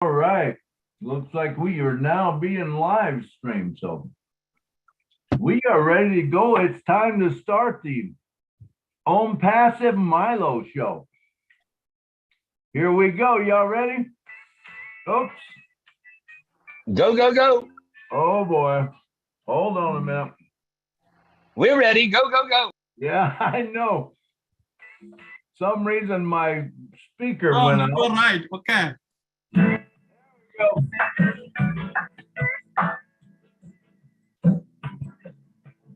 All right. Looks like we are now being live streamed. So we are ready to go. It's time to start the Own Passive Milo show. Here we go. Y'all ready? Oops. Go, go, go. Oh boy. Hold on a minute. We're ready. Go, go, go. Yeah, I know. Some reason my speaker went out. You're right. Okay. There we go.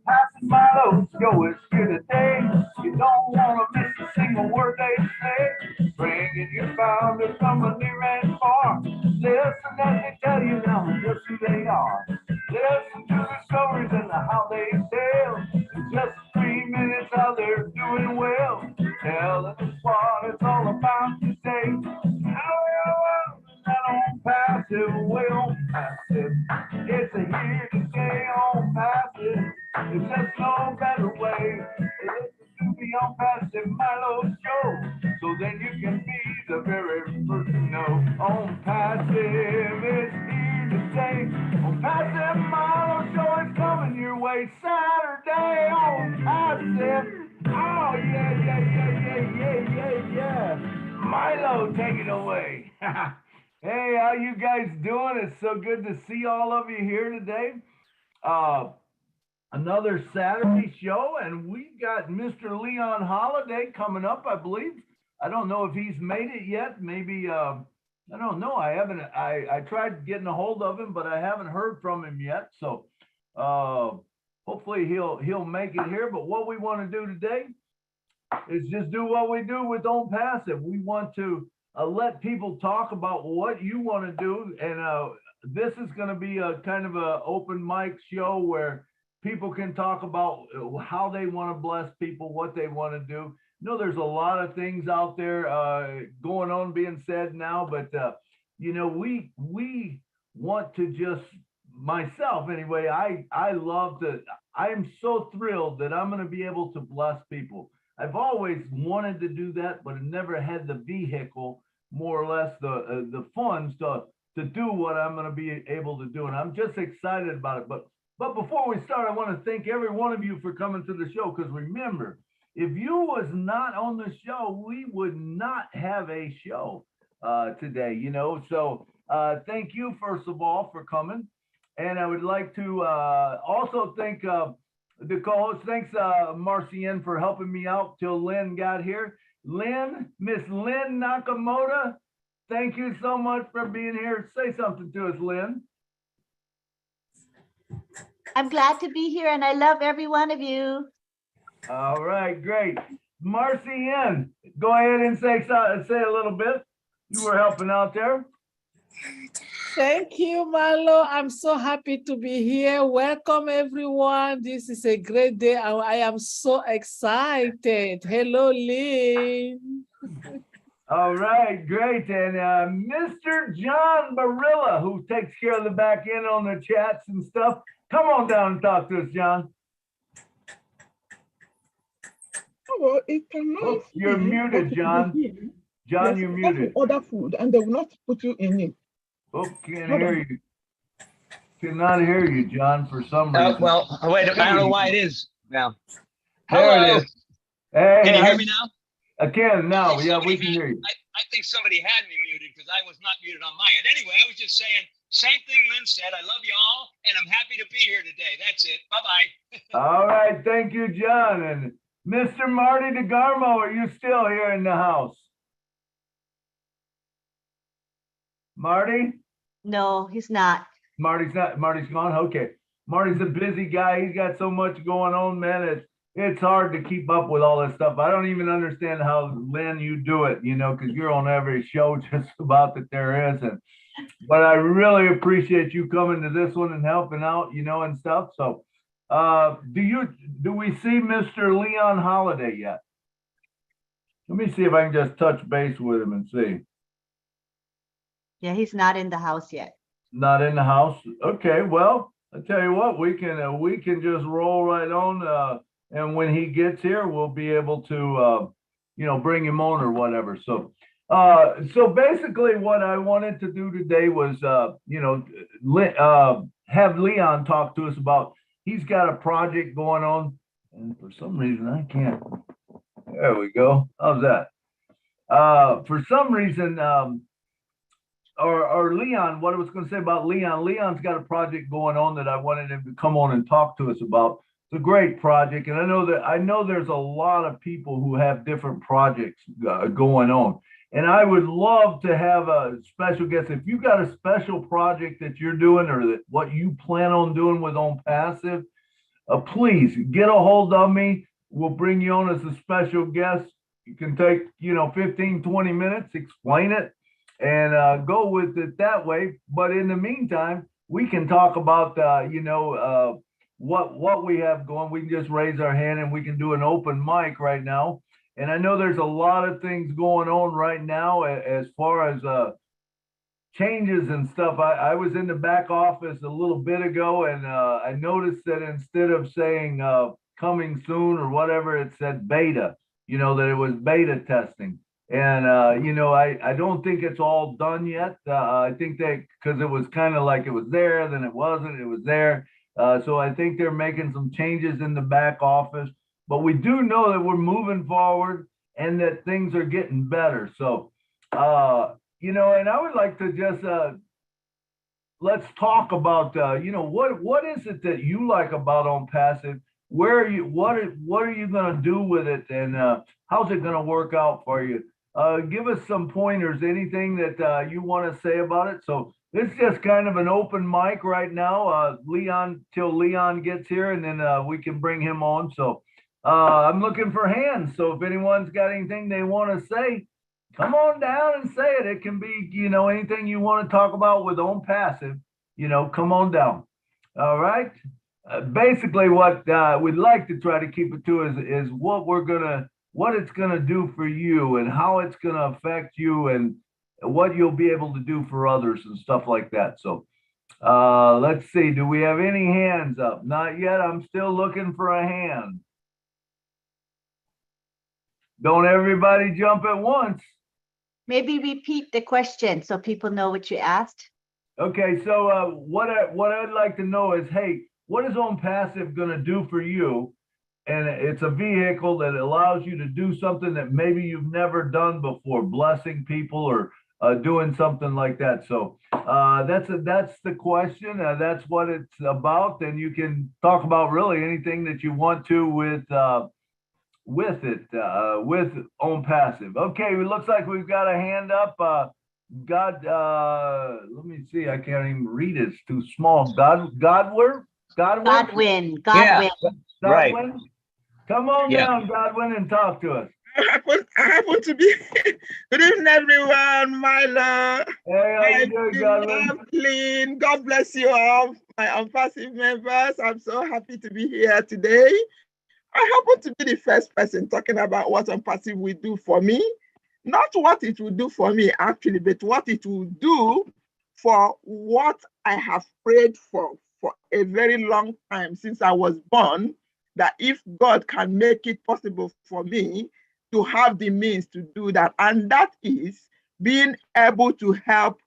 Passive Milo show is here today. You don't want to miss a single word they say. Bringing you founders from a near and far. Listen as they tell you now just who they are. Listen to the stories and how they tell. In just 3 minutes how they're doing well. Tell us what it's all about today. How you that on passive, way on passive. It's a here to stay on passive. It's just no better way to listen to the On Passive Milo show. So then you can be the very first to know. On Passive is here to stay. On Passive Milo show is coming your way Saturday on Passive. Oh yeah. Milo, take it away. Hey, how you guys doing? It's so good to see all of you here today. Another Saturday show, and we got Mr. Leon Holiday coming up, I believe. I don't know if he's made it yet. Maybe I don't know. I tried getting a hold of him, but I haven't heard from him yet. So hopefully he'll make it here. But what we want to do today is just do what we do with Own Passive. We want to let people talk about what you want to do, and this is going to be a kind of a open mic show where people can talk about how they want to bless people, what they want to do. You know, there's a lot of things out there going on being said now, but you know, we want to just, myself anyway, I love to, I am so thrilled that I'm going to be able to bless people. I've always wanted to do that, but I never had the vehicle, more or less the funds to do what I'm going to be able to do, and I'm just excited about it. But before we start, I want to thank every one of you for coming to the show, because remember, if you was not on the show, we would not have a show today, you know. So thank you, first of all, for coming. And I would like to also thank the co-host. Thanks, Marcienne, for helping me out till Lynn got here. Miss Lynn Nakamoto, thank you so much for being here. Say something to us, Lynn. I'm glad to be here, and I love every one of you. All right, great. Marcienne, go ahead and say a little bit. You were helping out there. Thank you, Milo. I'm so happy to be here. Welcome, everyone. This is a great day. I am so excited. Hello, Lynn. All right, great. And Mr. John Barilla, who takes care of the back end on the chats and stuff. Come on down and talk to us, John. Oh, it cannot. Oh, you're muted, John. John, you're muted. Order food, and they will not put you in it. Oh, can't hear you. Cannot hear you, John, for some reason. Well, wait, I don't know why it is now. There Hello. it is. Hey, can you hear me now? I can now. Yeah, we can hear you. I think somebody had me muted because I was not muted on my end. Anyway, I was just saying, same thing Lynn said. I love you all, and I'm happy to be here today. That's it. Bye-bye. All right. Thank you, John. And Mr. Marty DeGarmo, are you still here in the house? Marty? No, he's not. Marty's not. Marty's gone. Okay. Marty's a busy guy. He's got so much going on, man. It's hard to keep up with all this stuff. I don't even understand how, Lynn, you do it, you know, because you're on every show just about that there is. But I really appreciate you coming to this one and helping out, you know, and stuff. So do we see Mr. Leon Holiday yet? Let me see if I can just touch base with him and see. Yeah, he's not in the house yet. Not in the house. Okay, well, I tell you what, we can just roll right on. And when he gets here, we'll be able to, you know, bring him on or whatever. So So basically what I wanted to do today was, have Leon talk to us about, he's got a project going on, and for some reason I can't, there we go. How's that? For some reason, or Leon, what I was going to say about Leon's got a project going on that I wanted him to come on and talk to us about. It's a great project, and I know there's a lot of people who have different projects going on, and I would love to have a special guest. If you got a special project that you're doing or that what you plan on doing with On Passive, please get a hold of me. We'll bring you on as a special guest. You can take 15, 20 minutes, explain it, and go with it that way. But in the meantime, we can talk about what we have going. We can just raise our hand and we can do an open mic right now. And I know there's a lot of things going on right now as far as changes and stuff. I was in the back office a little bit ago, and I noticed that instead of saying coming soon or whatever, it said beta, that it was beta testing. And, I don't think it's all done yet. I think that because it was kind of like it was there, then it wasn't, it was there. So I think they're making some changes in the back office, but we do know that we're moving forward and that things are getting better. So, and I would like to just, let's talk about, what is it that you like about On Passive? Where are you, what are you going to do with it? And how's it going to work out for you? Give us some pointers, anything that you want to say about it. So it's just kind of an open mic right now, till Leon gets here, and then we can bring him on. So I'm looking for hands. So if anyone's got anything they want to say, come on down and say it. It can be, anything you want to talk about with On Passive, come on down. All right. Basically what we'd like to try to keep it to is what it's going to do for you and how it's going to affect you and what you'll be able to do for others and stuff like that. So let's see, do we have any hands up? Not yet. I'm still looking for a hand. Don't everybody jump at once. Maybe repeat the question so people know what you asked. Okay, so what I'd like to know is, hey, what is On Passive going to do for you? And it's a vehicle that allows you to do something that maybe you've never done before, blessing people or doing something like that. So that's the question. That's what it's about. And you can talk about really anything that you want to with On Passive. Okay, it looks like we've got a hand up. Let me see. I can't even read it. It's too small. Godwin. Yeah, right. Come on Yeah. down, Godwin, and talk to us. I happen to be. Good evening, everyone. Milo. Hey, how you doing, Godwin? Lynn, God bless you all, my On Passive members. I'm so happy to be here today. I happen to be the first person talking about what On Passive will do for me. Not what it will do for me, actually, but what it will do for what I have prayed for a very long time since I was born, that if God can make it possible for me to have the means to do that, and that is being able to help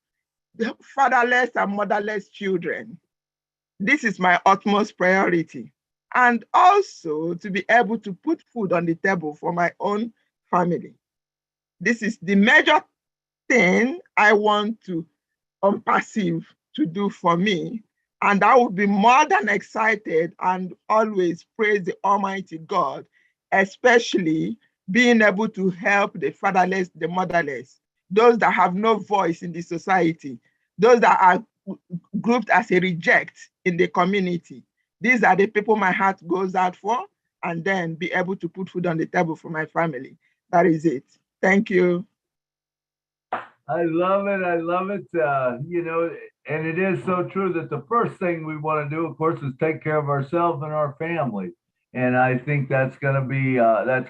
the fatherless and motherless children. This is my utmost priority. And also to be able to put food on the table for my own family. This is the major thing I want to On Passive to do for me. And I will be more than excited and always praise the Almighty God, especially being able to help the fatherless, the motherless, those that have no voice in the society, those that are grouped as a reject in the community. These are the people my heart goes out for, and then be able to put food on the table for my family. That is it. Thank you. I love it. I love it. And it is so true that the first thing we want to do, of course, is take care of ourselves and our family. And I think that's going to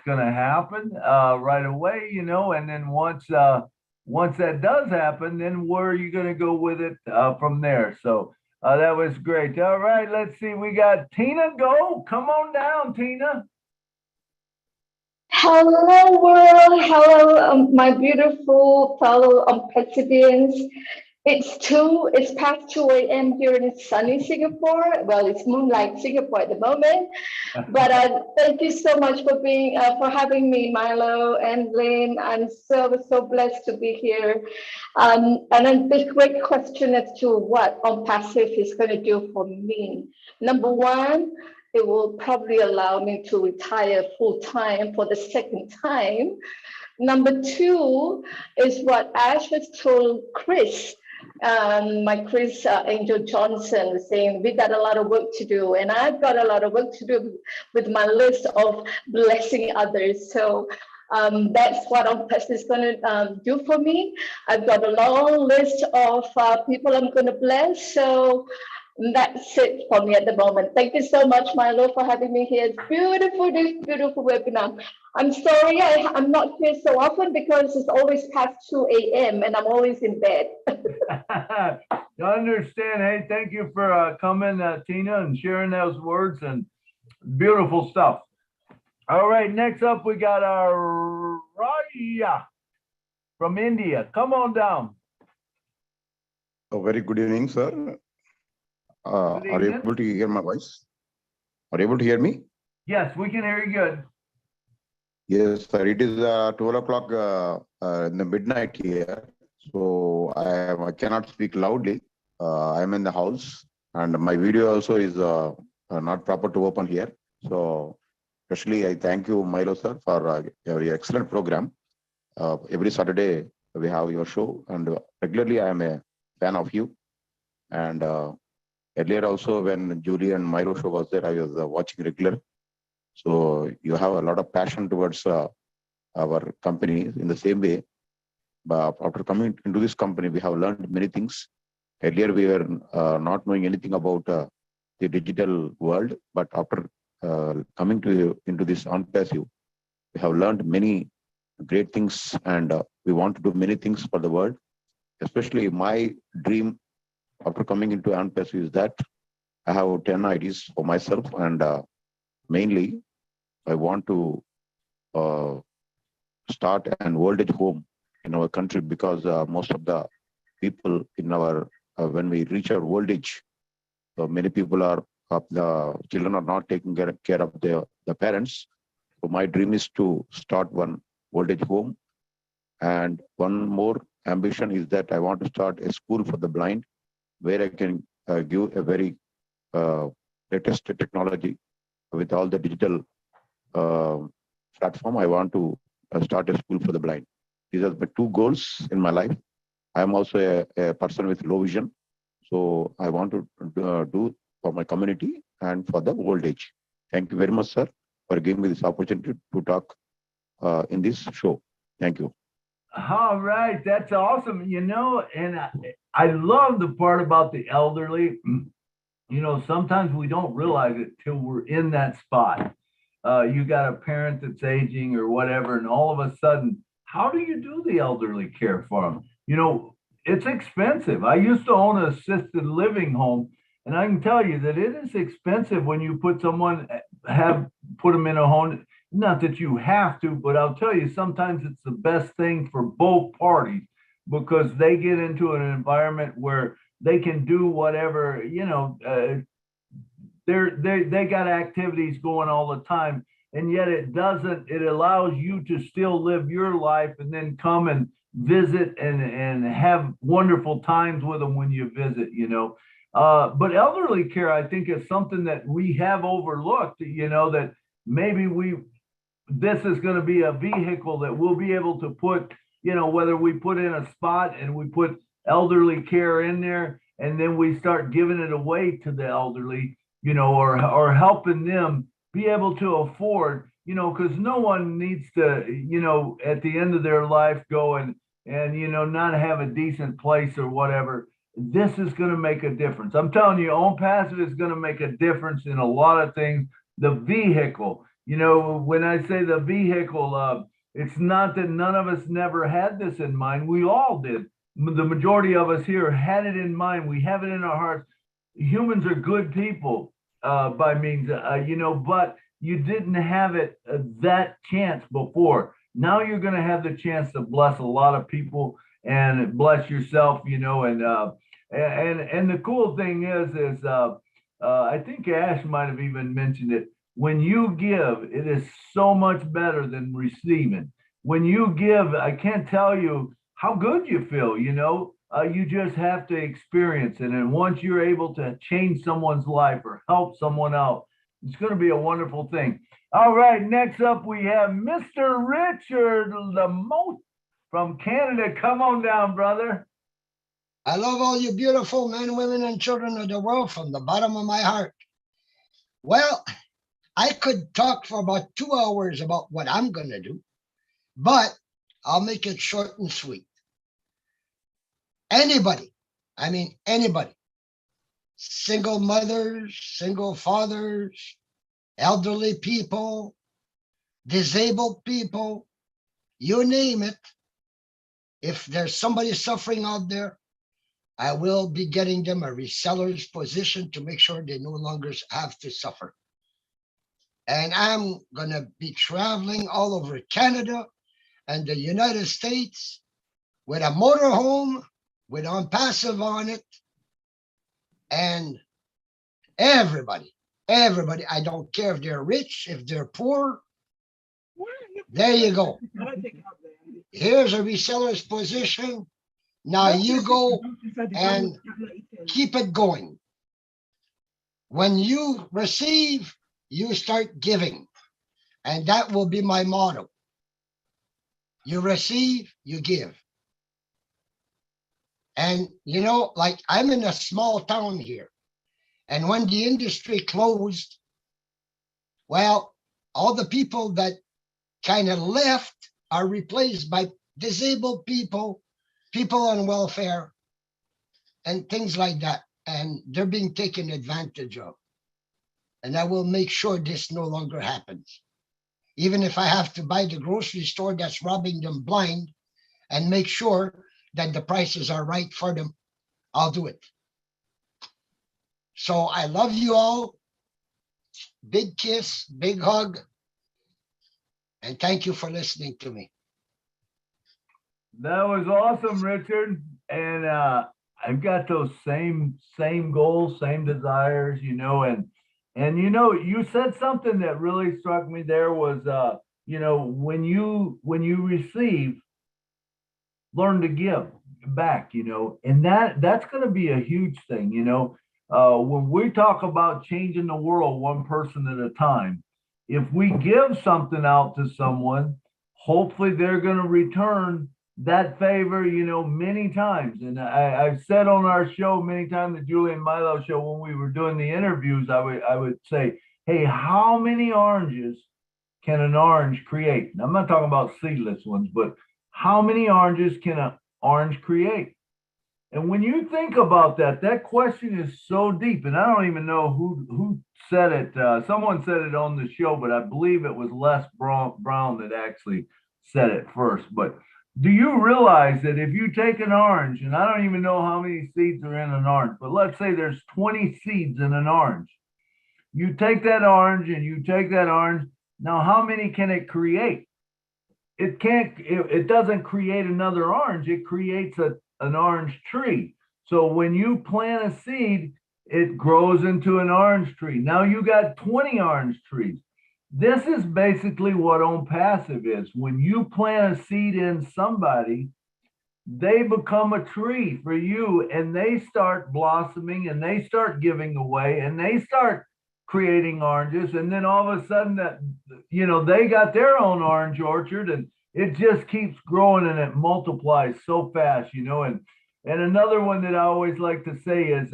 happen right away, and then once that does happen, then where are you going to go with it from there? So that was great. All right, let's see. We got Tina. Go. Come on down, Tina. Hello, world. Hello, my beautiful fellow Pacifians. It's past 2 a.m. here in sunny Singapore. Well, it's moonlight Singapore at the moment. But thank you so much for for having me, Milo and Lynn. I'm so blessed to be here. And then the great question as to what passive is going to do for me. Number one, it will probably allow me to retire full time for the second time. Number two is what Ash has told Chris, my Chris Angel Johnson, was saying we got a lot of work to do, and I've got a lot of work to do with my list of blessing others. So that's what OnPass is going to do for me. I've got a long list of people I'm going to bless. So that's it for me at the moment. Thank you so much, Milo, for having me here. It's beautiful, this beautiful webinar. I'm sorry I'm not here so often because it's always past 2 a.m. and I'm always in bed. I understand. Hey, thank you for coming, Tina, and sharing those words and beautiful stuff. All right, next up, we got our Raya from India. Come on down. A very good evening, sir. Are you able to hear my voice? Are you able to hear me? Yes, we can hear you good. Yes, sir. It is 12 o'clock in the midnight here. So I cannot speak loudly. I'm in the house and my video also is not proper to open here. So especially I thank you, Milo, sir, for your excellent program. Every Saturday we have your show and regularly I am a fan of you. And earlier also when Julie and Milo show was there, I was watching regular. So you have a lot of passion towards our company in the same way. But after coming into this company, we have learned many things. Earlier, we were not knowing anything about the digital world. But after coming into this OnPassive, we have learned many great things and we want to do many things for the world. Especially my dream after coming into OnPassive is that I have 10 ideas for myself and mainly I want to start an old age home in our country because most of the people in our, when we reach our old age, many people are, the children are not taking care of the parents. So my dream is to start one old age home. And one more ambition is that I want to start a school for the blind where I can give a very latest technology with all the digital platform. I want to start a school for the blind. These are the two goals in my life. I am also a person with low vision. So I want to do for my community and for the old age. Thank you very much, sir, for giving me this opportunity to talk in this show. Thank you. All right, that's awesome. You know, and I love the part about the elderly. You know, sometimes we don't realize it till we're in that spot. You got a parent that's aging or whatever, and all of a sudden, how do you do the elderly care for them? You know, it's expensive. I used to own an assisted living home, and I can tell you that it is expensive when you put them in a home. Not that you have to, but I'll tell you, sometimes it's the best thing for both parties because they get into an environment where they can do whatever, you know, they got activities going all the time, and yet it allows you to still live your life and then come and visit and have wonderful times with them when you visit, you know. But elderly care, I think, is something that we have overlooked, you know, that maybe this is going to be a vehicle that we'll be able to put, you know, whether we put in a spot and we put elderly care in there and then we start giving it away to the elderly, you know, or helping them be able to afford, you know, because no one needs to, you know, at the end of their life go and, you know, not have a decent place or whatever. This is going to make a difference. I'm telling you, OnPassive is going to make a difference in a lot of things. The vehicle, you know, when I say the vehicle, it's not that none of us never had this in mind. We all did. The majority of us here had it in mind. We have it in our hearts. Humans are good people by means, you know, but you didn't have it that chance before. Now you're going to have the chance to bless a lot of people and bless yourself, and the cool thing is I think Ash might have even mentioned it. When you give, it is so much better than receiving. When you give, I can't tell you how good you feel, you just have to experience it. And once you're able to change someone's life or help someone out, it's going to be a wonderful thing. All right, next up we have Mr. Richard Lamotte from Canada. Come on down, brother. I love all you beautiful men, women, and children of the world from the bottom of my heart. Well, I could talk for about 2 hours about what I'm going to do, but I'll make it short and sweet. Anybody, single mothers, single fathers, elderly people, disabled people, you name it. If there's somebody suffering out there, I will be getting them a reseller's position to make sure they no longer have to suffer. And I'm going to be traveling all over Canada and the United States with a motorhome with on-passive on it. And everybody, I don't care if they're rich, if they're poor. There you go. Here's a reseller's position. Now you go and keep it going. When you receive, you start giving. And that will be my motto. You receive, you give. And like I'm in a small town here. And when the industry closed, well, all the people that kind of left are replaced by disabled people, people on welfare, and things like that. And they're being taken advantage of. And I will make sure this no longer happens. Even if I have to buy the grocery store that's robbing them blind and make sure that the prices are right for them, I'll do it. So I love you all. Big kiss, big hug. And thank you for listening to me. That was awesome, Richard. And I've got those same goals, same desires, and you said something that really struck me there was when you receive, learn to give back, and that's going to be a huge thing, when we talk about changing the world one person at a time. If we give something out to someone, hopefully they're going to return that favor, many times. And I've said on our show many times, the Julie and Milo show, when we were doing the interviews, I would say, hey, how many oranges can an orange create? And I'm not talking about seedless ones, but how many oranges can an orange create? And when you think about that, that question is so deep. And I don't even know who said it. Someone said it on the show, but I believe it was Les Brown that actually said it first. But do you realize that if you take an orange, and I don't even know how many seeds are in an orange, but let's say there's 20 seeds in an orange. You take that orange and you take that orange. Now, how many can it create? It doesn't create another orange. It creates an orange tree. So when you plant a seed, it grows into an orange tree. Now you got 20 orange trees. This is basically what on passive is. When you plant a seed in somebody, they become a tree for you, and they start blossoming, and they start giving away, and they start creating oranges. And then all of a sudden they got their own orange orchard, and it just keeps growing, and it multiplies so fast, and another one that I always like to say is,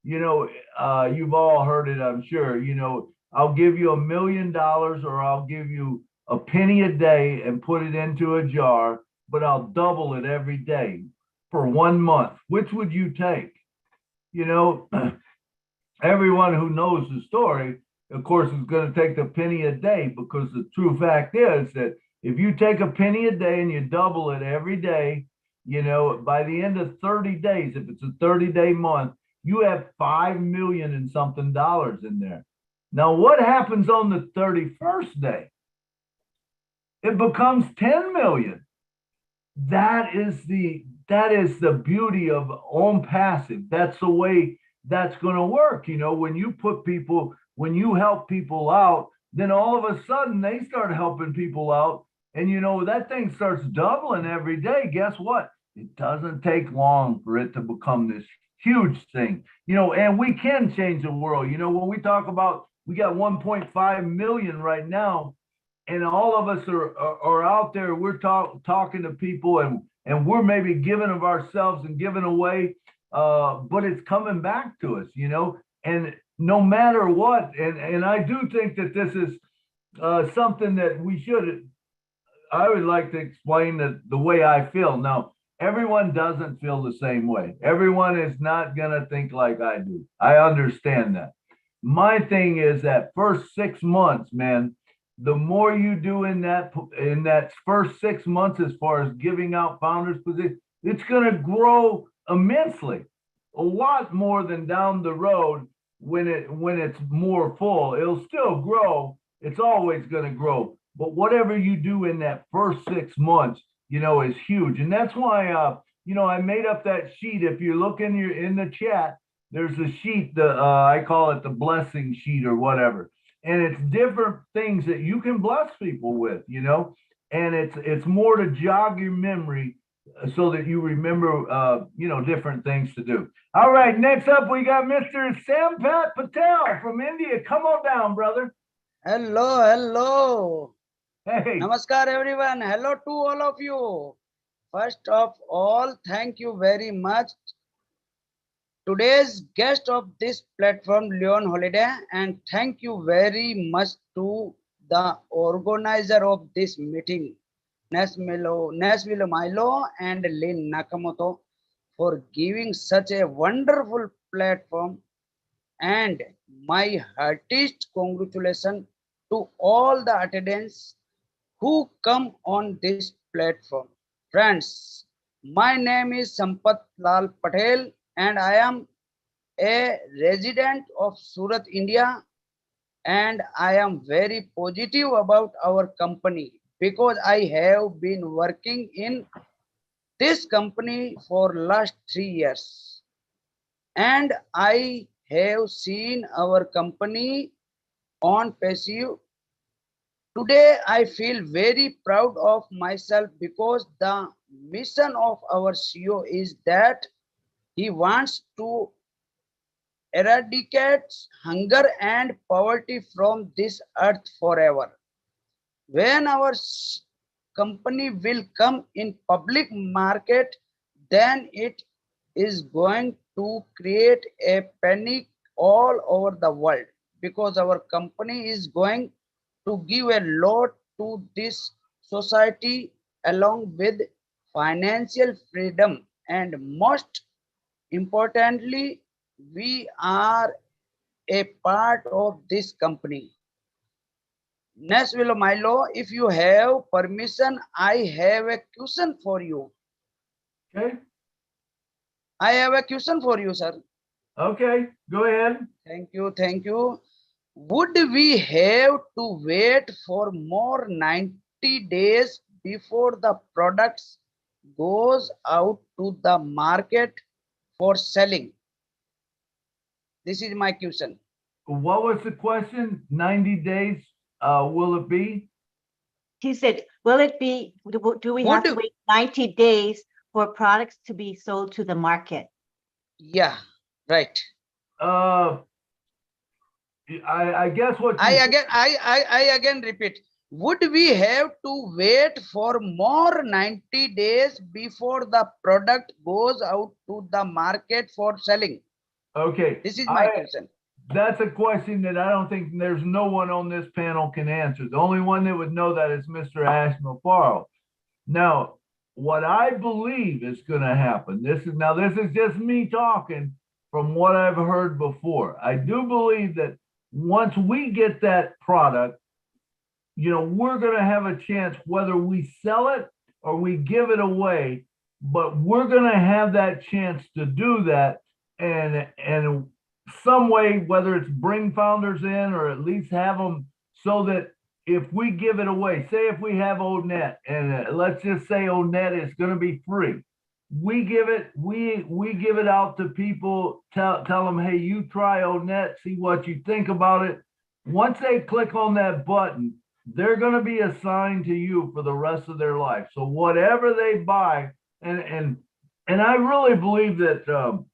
you've all heard it, I'm sure, I'll give you $1 million, or I'll give you a penny a day and put it into a jar, but I'll double it every day for 1 month. Which would you take? Everyone who knows the story, of course, is going to take the penny a day, because the true fact is that if you take a penny a day and you double it every day, by the end of 30 days, if it's a 30-day month, you have $5 million and something in there. Now, what happens on the 31st day? It becomes 10 million. That is the beauty of on passive. That's the way that's going to work. You know, when you help people out, then all of a sudden they start helping people out. And you know, that thing starts doubling every day. Guess what? It doesn't take long for it to become this huge thing. You know, and we can change the world. You know, when we talk about, we got 1.5 million right now, and all of us are out there. We're talking to people, and we're maybe giving of ourselves and giving away, but it's coming back to us, you know. And no matter what, and I do think that this is something that we should. I would like to explain the way I feel. Now, everyone doesn't feel the same way. Everyone is not gonna think like I do. I understand that. My thing is that first 6 months, man, the more you do in that first 6 months, as far as giving out founders positions, it's going to grow immensely, a lot more than down the road when it's more full. It'll still grow. It's always going to grow. But whatever you do in that first 6 months, you know, is huge. And that's why, you know, I made up that sheet. If you look in the chat, there's a sheet, I call it the blessing sheet or whatever. And it's different things that you can bless people with, you know, and it's more to jog your memory so that you remember, you know, different things to do. All right, next up, we got Mr. Sampat Patel from India. Come on down, brother. Hello, hello. Hey. Namaskar, everyone. Hello to all of you. First of all, thank you very much. Today's guest of this platform, Leon Holiday, and thank you very much to the organizer of this meeting, Nashville Milo and Lynn Nakamoto, for giving such a wonderful platform, and my heartiest congratulations to all the attendants who come on this platform. Friends, my name is Sampat Lal Patel and I am a resident of Surat, India, and I am very positive about our company because I have been working in this company for last 3 years and I have seen our company on passive. Today I feel very proud of myself because the mission of our CEO is that he wants to eradicate hunger and poverty from this earth forever. When our company will come in public market, then it is going to create a panic all over the world because our company is going to give a lot to this society along with financial freedom, and most importantly, we are a part of this company. Nashville Milo, if you have permission, I have a question for you. Okay. I have a question for you, sir. Okay, go ahead. Thank you, thank you. Would we have to wait for more 90 days before the products goes out to the market for selling? This is my question. What was the question? 90 days, will it be? He said, will it be, do we have to wait 90 days for products to be sold to the market? Yeah, right. I guess what I again repeat. Would we have to wait for more 90 days before the product goes out to the market for selling? Okay. This is my question. That's a question that I don't think there's no one on this panel can answer. The only one that would know that is Mr. Ash Mafaro. Now, what I believe is going to happen, this is just me talking from what I've heard before. I do believe that once we get that product, you know, we're going to have a chance whether we sell it or we give it away, but we're going to have that chance to do that. And some way, whether it's bring founders in or at least have them so that if we give it away, say if we have ONET and let's just say ONET is going to be free. We give it out to people, tell them, hey, you try ONET, see what you think about it. Once they click on that button, they're going to be assigned to you for the rest of their life. So whatever they buy, and I really believe that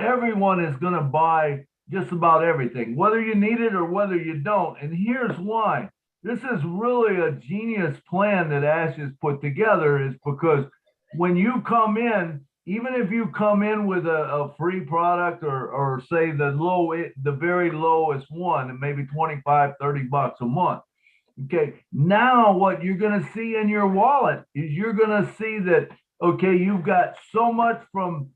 everyone is going to buy just about everything, whether you need it or whether you don't. And here's why. This is really a genius plan that Ash has put together, is because when you come in, even if you come in with a free product or say the very lowest one, and maybe 25, 30 bucks a month. Okay, now what you're going to see in your wallet is you're going to see that, okay, you've got so much from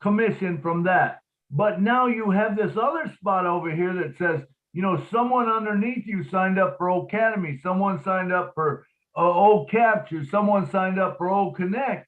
commission from that. But now you have this other spot over here that says, you know, someone underneath you signed up for Academy, someone signed up for Old Capture, someone signed up for Old Connect.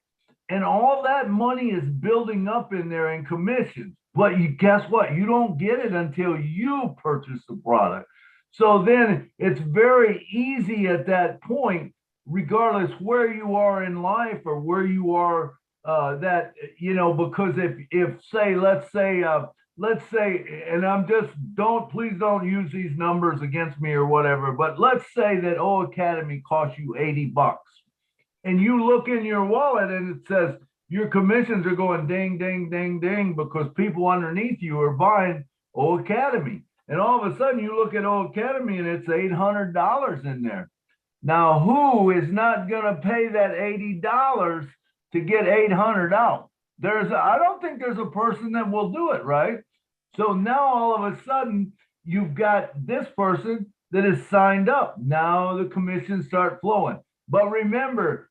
And all that money is building up in there in commissions. But guess what? You don't get it until you purchase the product. So then it's very easy at that point, regardless where you are in life or where you are, that, you know, because if say, let's say, and please don't use these numbers against me or whatever, but let's say that O Academy costs you 80 bucks. And you look in your wallet and it says your commissions are going ding, ding, ding, ding, because people underneath you are buying O Academy. And all of a sudden you look at O Academy and it's $800 in there. Now, who is not going to pay that $80 to get 800 out? I don't think there's a person that will do it, right? So now all of a sudden you've got this person that is signed up. Now the commissions start flowing. But remember,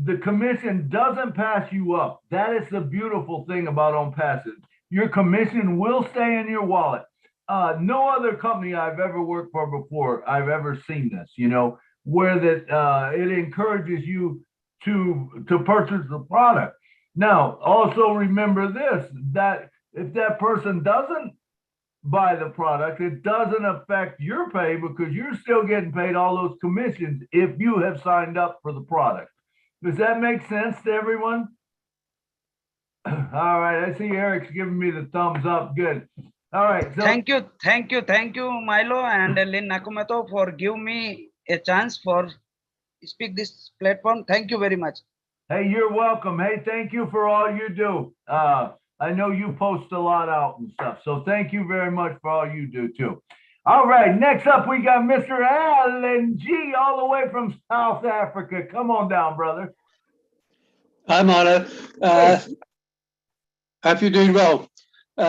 the commission doesn't pass you up. That is the beautiful thing about OnPassive. Your commission will stay in your wallet. No other company I've ever worked for before, I've ever seen this, you know, where that it encourages you to purchase the product. Now, also remember this, that if that person doesn't buy the product, it doesn't affect your pay because you're still getting paid all those commissions if you have signed up for the product. Does that make sense to everyone? All right, I see Eric's giving me the thumbs up. Good. All right. So thank you, Milo and Lynn Nakamoto, for giving me a chance for speak this platform. Thank you very much. Hey, you're welcome. Hey, thank you for all you do. I know you post a lot out and stuff, so thank you very much for all you do too. All right, next up we got Mr. Alan G, all the way from South Africa. Come on down, brother. Hi, Milo. Hope you're doing well.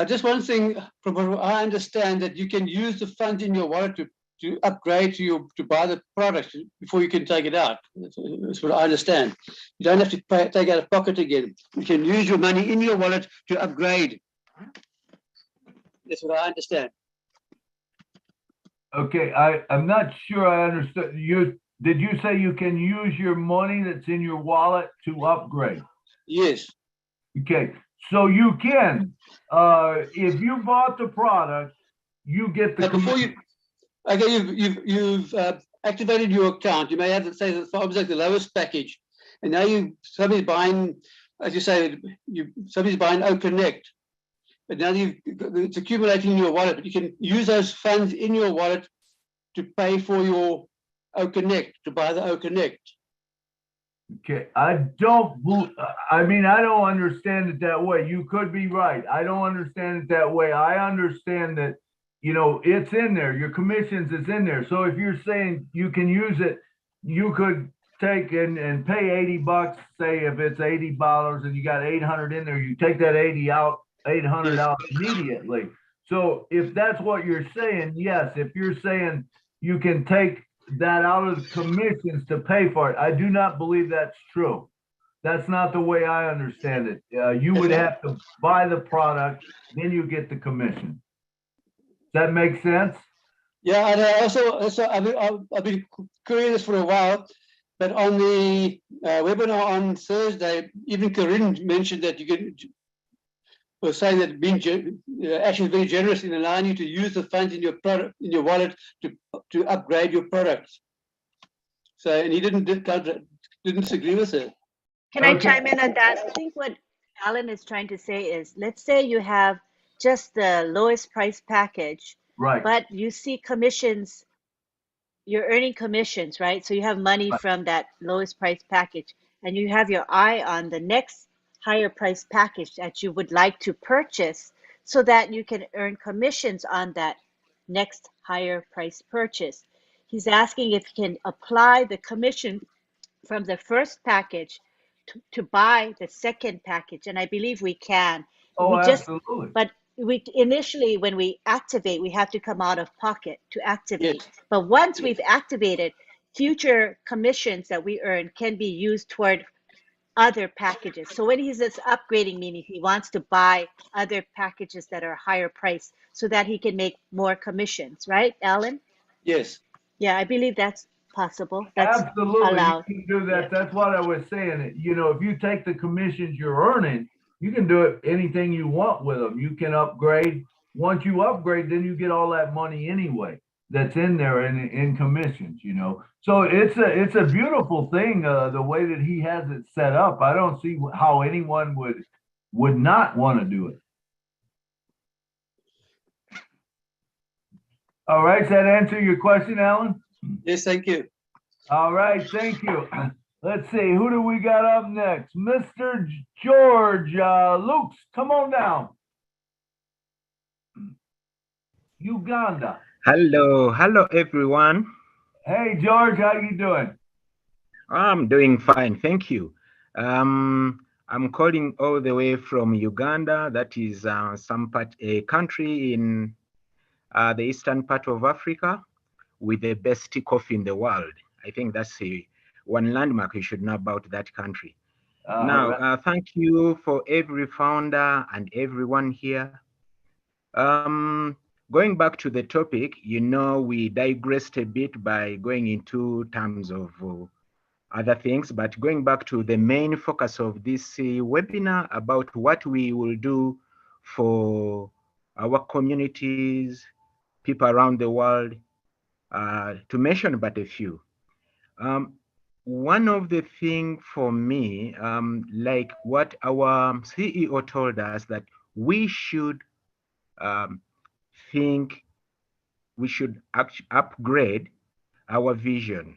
Just one thing, from what I understand, that you can use the funds in your wallet to upgrade to buy the product before you can take it out. That's what I understand. You don't have to take out of pocket again. You can use your money in your wallet to upgrade. That's what I understand. Okay, I'm not sure I understood. Did you say you can use your money that's in your wallet to upgrade? Yes. Okay, so you can. If you bought the product, you get the. Before you, okay, you've activated your account. You may have to say that like the lowest package, and now somebody's buying, as you say, somebody's buying O Connect. But now it's accumulating in your wallet, but you can use those funds in your wallet to pay for your O Connect, to buy the O Connect. Okay, I don't understand it that way. You could be right. I don't understand it that way. I understand that, you know, it's in there. Your commissions is in there. So if you're saying you can use it, you could take and pay 80 bucks, say if it's $80 and you got 800 in there, you take that 800 out immediately. So if that's what you're saying, yes, if you're saying you can take that out of the commissions to pay for it, I do not believe that's true. That's not the way I understand it. You would have to buy the product, then you get the commission. Does that make sense? Yeah, and also I've been querying this for a while, but on the webinar on Thursday, even Corinne mentioned that you can was saying that actually very generous in allowing you to use the funds in your product in your wallet to upgrade your products. So, and he didn't disagree with it. Can I Okay. chime in on that? I think what Alan is trying to say is, let's say you have just the lowest price package, Right. but you see commissions, you're earning commissions, right? So you have money from that lowest price package, and you have your eye on the next higher price package that you would like to purchase so that you can earn commissions on that next higher price purchase. He's asking if you can apply the commission from the first package to buy the second package, and I believe we can. Oh, We just, absolutely. but we initially, when we activate, we have to come out of pocket to activate. Yes. But once we've activated, future commissions that we earn can be used toward other packages. So when he says upgrading, meaning he wants to buy other packages that are higher price so that he can make more commissions, right, Alan? Yes. Yeah, I believe that's possible. That's Absolutely, allowed. you can do that. Yeah. That's what I was saying. You know, if you take the commissions you're earning, you can do it anything you want with them. You can upgrade. Once you upgrade, then you get all that money anyway that's in there in commissions, you know. So it's a beautiful thing, the way that he has it set up. I don't see how anyone would not want to do it. All right, does that answer your question, Alan? Yes, thank you. All right, thank you. Let's see, who do we got up next? Mr. George Lukes, come on down. Uganda. Hello everyone. Hey George, how you doing? I'm doing fine, thank you. I'm calling all the way from Uganda. That is a country in the eastern part of Africa with the best coffee in the world. I think that's one landmark you should know about that country. Now, thank you for every founder and everyone here. Going back to the topic, you know, we digressed a bit by going into terms of other things, but going back to the main focus of this webinar about what we will do for our communities, people around the world, to mention but a few. One of the things for me, like what our CEO told us, that we should think we should upgrade our vision.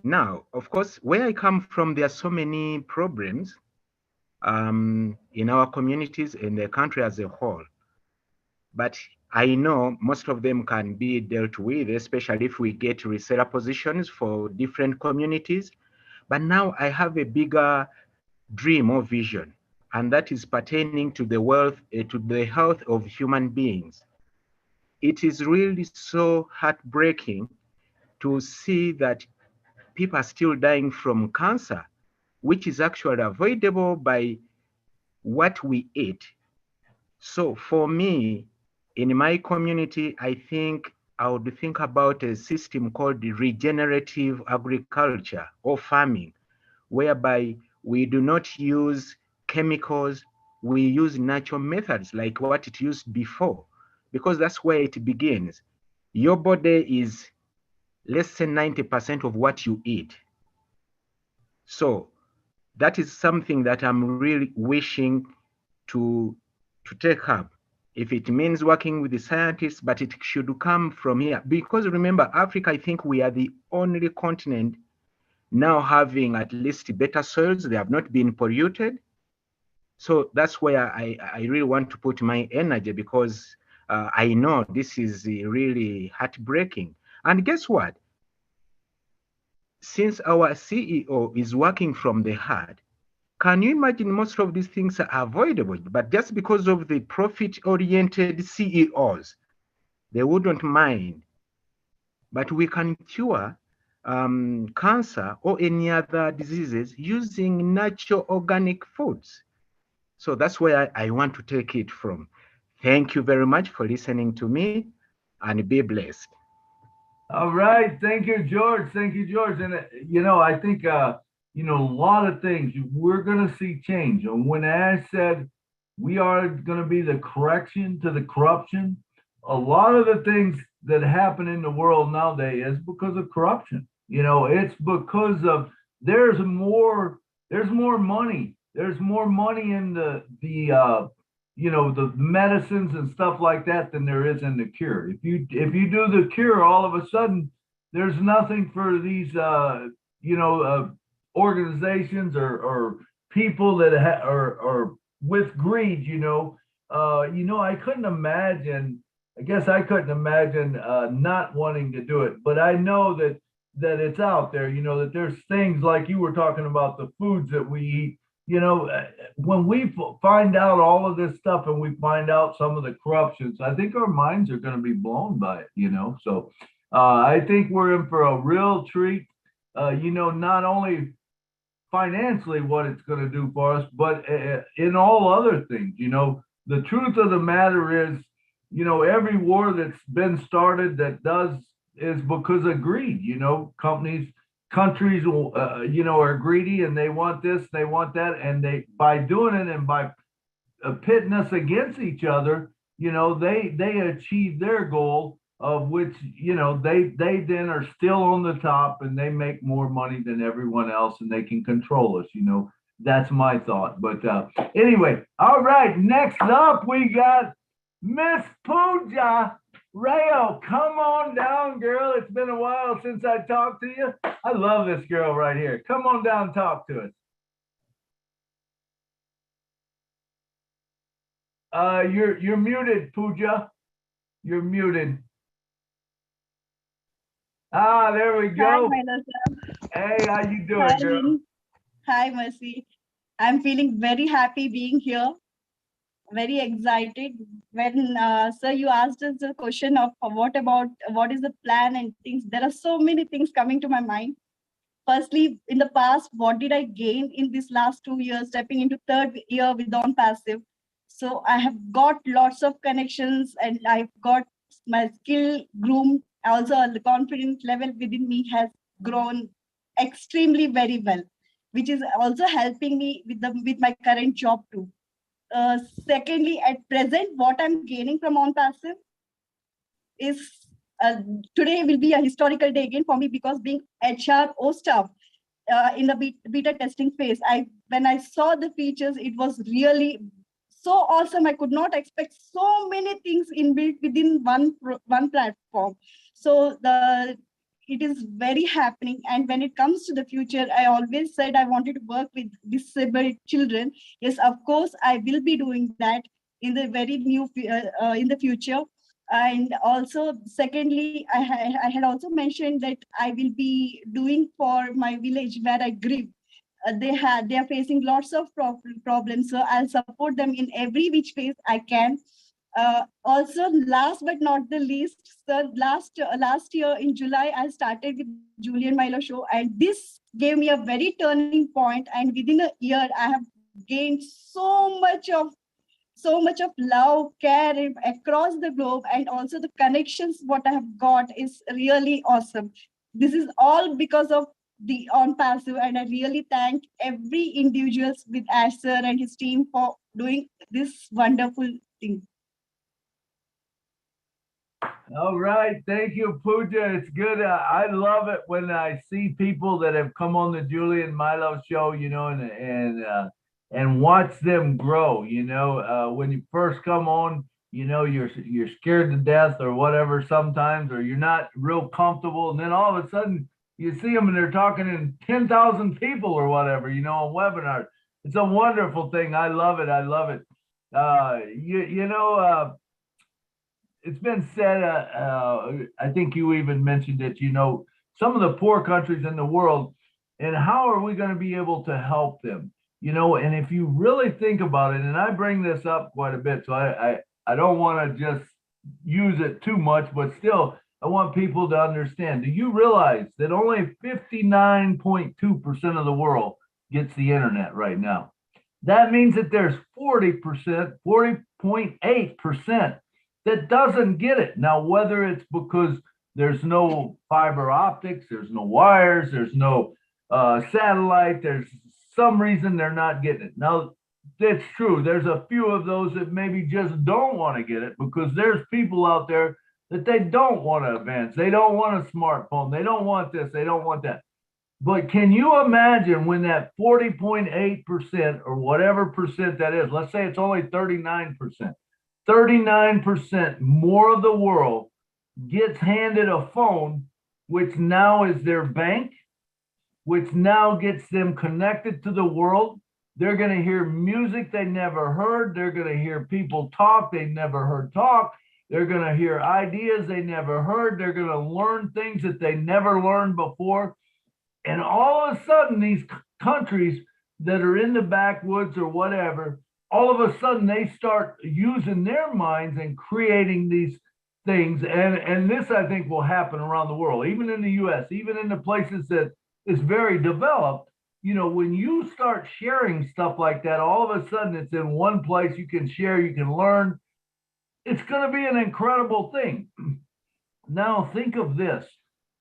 Now, of course, where I come from, there are so many problems in our communities and the country as a whole. But I know most of them can be dealt with, especially if we get reseller positions for different communities. But now I have a bigger dream or vision, and that is pertaining to the wealth, to the health of human beings. It is really so heartbreaking to see that people are still dying from cancer, which is actually avoidable by what we eat. So for me, in my community, I think I would think about a system called regenerative agriculture or farming, whereby we do not use chemicals, we use natural methods like what it used before, because that's where it begins. Your body is less than 90% of what you eat. So that is something that I'm really wishing to take up. If it means working with the scientists, but it should come from here. Because remember, Africa, I think we are the only continent now having at least better soils. They have not been polluted. So that's where I really want to put my energy, because I know this is really heartbreaking. And guess what? Since our CEO is working from the heart, can you imagine most of these things are avoidable, but just because of the profit-oriented CEOs, they wouldn't mind. But we can cure cancer or any other diseases using natural organic foods. So that's where I want to take it from. Thank you very much for listening to me, and be blessed. All right, thank you, George. Thank you, George. And you know, I think you know, a lot of things we're going to see change. And when Ash said, we are going to be the correction to the corruption. A lot of the things that happen in the world nowadays is because of corruption. It's because of there's more money. There's more money in the medicines and stuff like that than there is in the cure. If you do the cure, all of a sudden there's nothing for these organizations or people that are with greed. I couldn't imagine. I guess I couldn't imagine not wanting to do it, but I know that it's out there. That there's things like you were talking about, the foods that we eat. When we find out all of this stuff and we find out some of the corruptions, I think our minds are going to be blown by it. So I think we're in for a real treat. Not only financially what it's going to do for us, but in all other things. The truth of the matter is, every war that's been started is because of greed. Countries are greedy and they want this, they want that, and by doing it and by pitting us against each other, they achieve their goal, of which they then are still on the top and they make more money than everyone else and they can control us. That's my thought. But anyway, all right, next up we got Miss Pooja Rayo. Come on down, girl. It's been a while since I talked to you. I love this girl right here. Come on down and talk to us. You're muted, Pooja. You're muted. There we go. Hi, Milo sir. Hey, how you doing, Hi, girl? Lynn. Hi, Mercy. I'm feeling very happy being here. Very excited when sir you asked us the question of what is the plan and things. There are so many things coming to my mind. Firstly, in the past, what did I gain in this last 2 years, stepping into third year with on passive? So I have got lots of connections and I've got my skill groomed. Also, the confidence level within me has grown extremely very well, which is also helping me with my current job too. Secondly, at present, what I'm gaining from on passive is today will be a historical day again for me, because being HRO staff in the beta testing phase, when I saw the features, it was really so awesome. I could not expect so many things inbuilt within one platform. So it is very happening. And when it comes to the future, I always said I wanted to work with disabled children. Yes, of course, I will be doing that in the very in the future. And also, secondly, I had also mentioned that I will be doing for my village where I grew. They are facing lots of problems, so I'll support them in every which ways I can. Also, last but not the least, sir, last year in July, I started with Julian Milo show, and this gave me a very turning point. And within a year, I have gained so much of love, care across the globe, and also the connections what I have got is really awesome. This is all because of the on passive, and I really thank every individuals with Ash sir and his team for doing this wonderful thing. All right, thank you, Pooja. It's good. I love it when I see people that have come on the Julian Milo show, and watch them grow. When you first come on, you're scared to death or whatever sometimes, or you're not real comfortable, and then all of a sudden you see them and they're talking in 10,000 people or whatever, on webinars. It's a wonderful thing. I love it. I love it. It's been said, I think you even mentioned it, some of the poor countries in the world, and how are we going to be able to help them? And if you really think about it, and I bring this up quite a bit, so I don't want to just use it too much, but still, I want people to understand. Do you realize that only 59.2% of the world gets the internet right now? That means that there's 40.8% that doesn't get it. Now, whether it's because there's no fiber optics, there's no wires, there's no satellite, there's some reason they're not getting it. Now, That's true. There's a few of those that maybe just don't want to get it because there's people out there that they don't want to advance. They don't want a smartphone. They don't want this. They don't want that. But can you imagine when that 40.8% or whatever percent that is, let's say it's only 39%, 39% more of the world gets handed a phone, which now is their bank, which now gets them connected to the world. They're going to hear music they never heard. They're going to hear people talk they never heard talk. They're going to hear ideas they never heard. They're going to learn things that they never learned before. And all of a sudden, these countries that are in the backwoods or whatever, all of a sudden they start using their minds and creating these things. And this, I think, will happen around the world, even in the US, even in the places that is very developed. You know, when you start sharing stuff like that, all of a sudden it's in one place. You can share, you can learn. It's going to be an incredible thing. Now, think of this.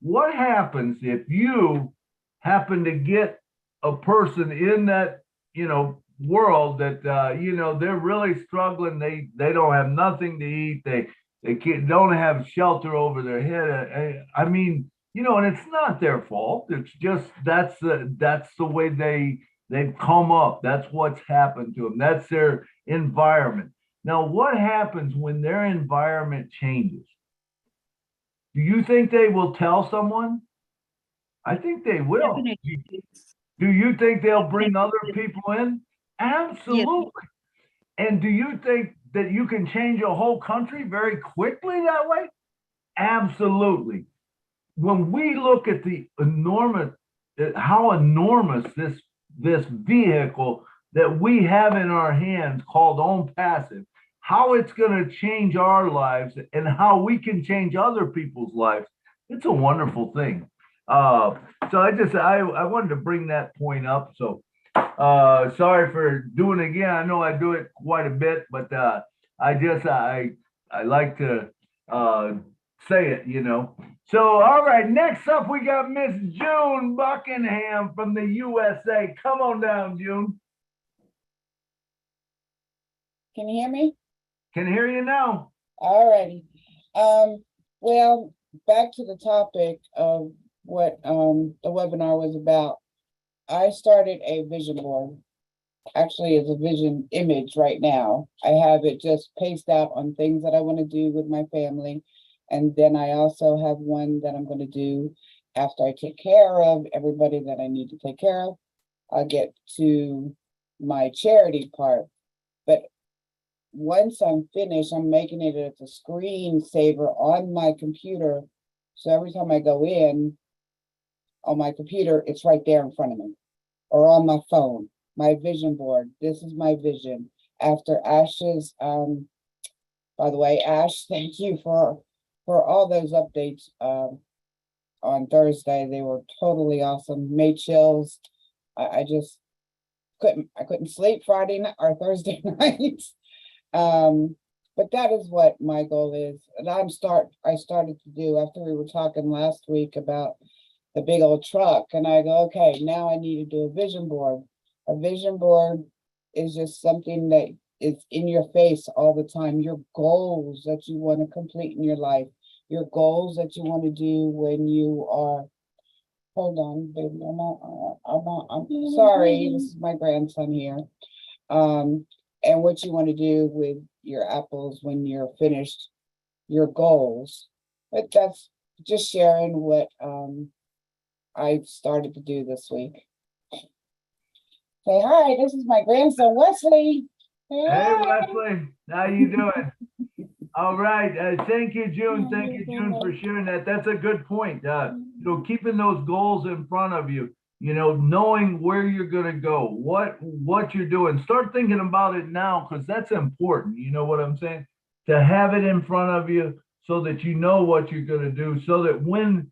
What happens if you happen to get a person in that, you know, world that, you know, they're really struggling. They don't have nothing to eat. They don't have shelter over their head. I mean, you know, and it's not their fault. It's just that's the way they've come up. That's what's happened to them. That's their environment. Now, what happens when their environment changes? Do you think they will tell someone? I think they will. Definitely. Do you think they'll bring other people in? Absolutely. Yes. And do you think that you can change a whole country very quickly that way? Absolutely. When we look at the enormous, how enormous this vehicle that we have in our hands called Own Passive, how it's going to change our lives and how we can change other people's lives, it's a wonderful thing. So I wanted to bring that point up. So sorry for doing it again. I know I do it quite a bit, but I like to say it, you know. So, all right, next up, we got Miss June Buckingham from the USA. Come on down, June. Can you hear me? Can hear you now. All righty. Well, back to the topic of what the webinar was about. I started a vision board. Actually, it's a vision image right now. I have it just paced out on things that I want to do with my family. And then I also have one that I'm going to do after I take care of everybody that I need to take care of. I'll get to my charity part. But once I'm finished, I'm making it as a screensaver on my computer. So every time I go in on my computer, it's right there in front of me. Or on my phone, my vision board. This is my vision. After Ash's, by the way, Ash, thank you for all those updates on Thursday. They were totally awesome. Made chills. I just couldn't sleep Friday night or Thursday night. But that is what my goal is. And I started to do after we were talking last week about the big old truck. And I go, okay, now I need to do a vision board. A vision board is just something that is in your face all the time. Your goals that you want to complete in your life, your goals that you want to do when you are, hold on, baby, I'm sorry, this is my grandson here. And what you want to do with your apples when you're finished, your goals. But that's just sharing what I started to do this week. Say hi, this is my grandson, Wesley. Hey, Wesley, how you doing? All right, thank you, June. Thank you, June, for sharing that. That's a good point. You know, keeping those goals in front of you, you know, knowing where you're going to go, what you're doing. Start thinking about it now, because that's important. You know what I'm saying? To have it in front of you so that you know what you're going to do, so that when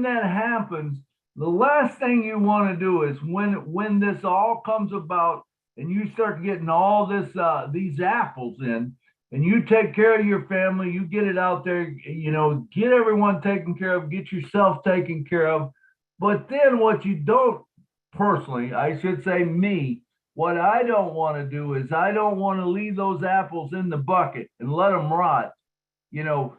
that happens, the last thing you want to do is when this all comes about and you start getting all these apples in, and you take care of your family, you get it out there, you know, get everyone taken care of, get yourself taken care of. But then what you don't, personally, I should say me, What I don't want to do is I don't want to leave those apples in the bucket and let them rot. You know,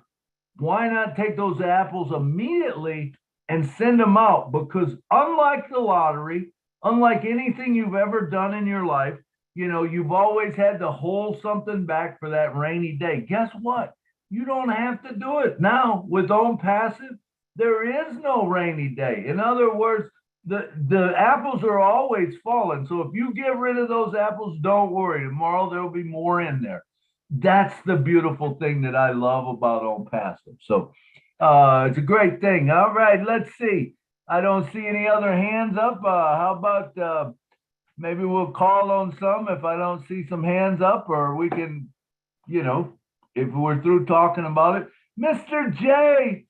why not take those apples immediately and send them out? Because unlike the lottery, unlike anything you've ever done in your life, you know, you've always had to hold something back for that rainy day. Guess what? You don't have to do it now with Own Passive. There is no rainy day. In other words, the apples are always falling. So if you get rid of those apples, don't worry. Tomorrow there'll be more in there. That's the beautiful thing that I love about Own Passive. So it's a great thing. All right, let's see. I don't see any other hands up. How about maybe we'll call on some if I don't see some hands up, or we can, you know, if we're through talking about it. Mr. J,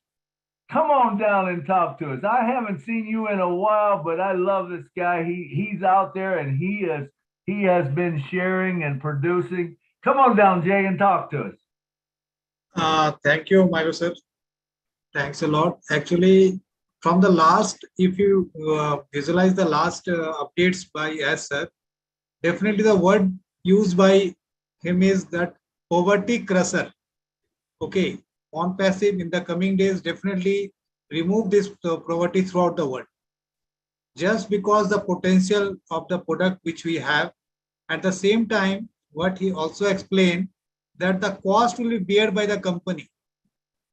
come on down and talk to us. I haven't seen you in a while, but I love this guy. He's out there and he has been sharing and producing. Come on down, Jay, and talk to us. Thank you, Milo sir. Thanks a lot. Actually, from the last, if you visualize the last updates by S sir, definitely the word used by him is that poverty crusher. Okay, Own Passive in the coming days definitely remove this poverty throughout the world. Just because the potential of the product which we have, at the same time, what he also explained that the cost will be borne by the company,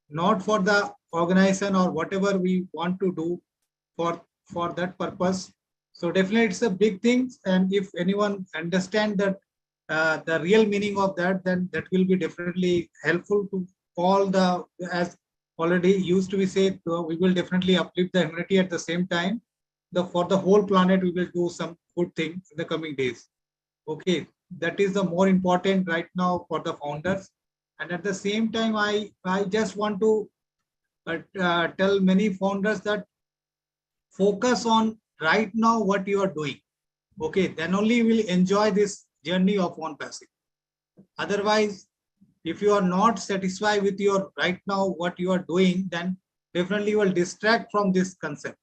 not for the organization or whatever we want to do for that purpose. So definitely it's a big thing, and if anyone understand that the real meaning of that, then that will be definitely helpful to all the, as already used to be said, we will definitely uplift the humanity. At the same time, for the whole planet we will do some good thing in the coming days. Okay, that is the more important right now for the founders. And at the same time, I just want to tell many founders that focus on right now what you are doing. Okay, then only you will enjoy this journey of Own Passive. Otherwise, if you are not satisfied with your right now what you are doing, then definitely you will distract from this concept.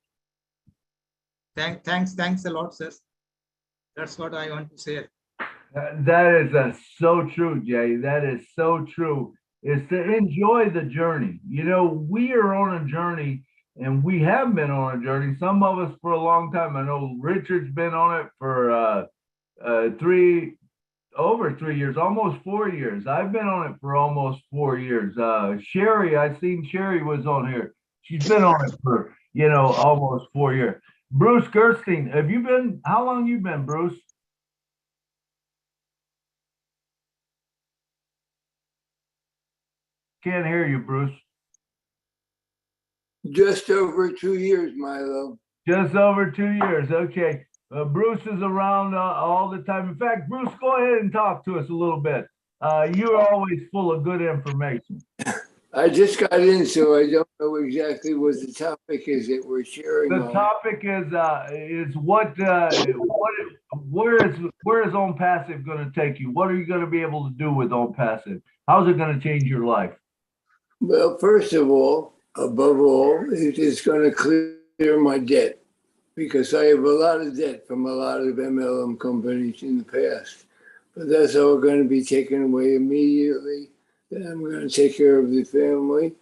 Thanks a lot, sir. That's what I want to say. That is so true, Jay. That is so true. Is to enjoy the journey. You know, we are on a journey, and we have been on a journey. Some of us for a long time. I know Richard's been on it for over 3 years, almost 4 years. I've been on it for almost 4 years. Sherry, I seen Sherry was on here. She's been on it for, you know, almost 4 years. Bruce Gerstein, have you been? How long you been, Bruce? Can't hear you, Bruce. Just over 2 years, Milo. Just over 2 years. Okay. Bruce is around all the time. In fact, Bruce, go ahead and talk to us a little bit. You're always full of good information. I just got in, so I don't know exactly what the topic is that we're sharing. The topic is where is Own Passive going to take you? What are you going to be able to do with Own Passive? How's it going to change your life? Well, first of all, above all, it is going to clear my debt, because I have a lot of debt from a lot of MLM companies in the past. But that's all going to be taken away immediately. Then I'm going to take care of the family,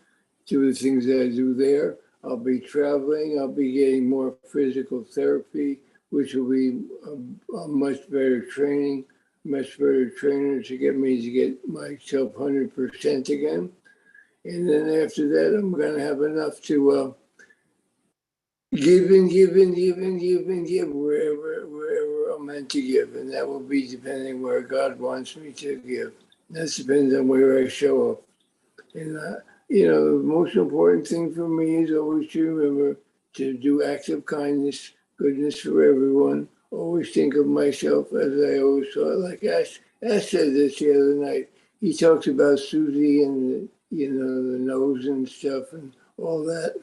do the things that I do there. I'll be traveling. I'll be getting more physical therapy, which will be a much better training, much better trainer to get me to get myself 100% again. And then after that, I'm going to have enough to give wherever I'm meant to give. And that will be depending where God wants me to give. That depends on where I show up. And, you know, the most important thing for me is always to remember to do acts of kindness, goodness for everyone. Always think of myself, as I always thought. Like Ash said this the other night. He talks about Susie and, you know, the nose and stuff and all that.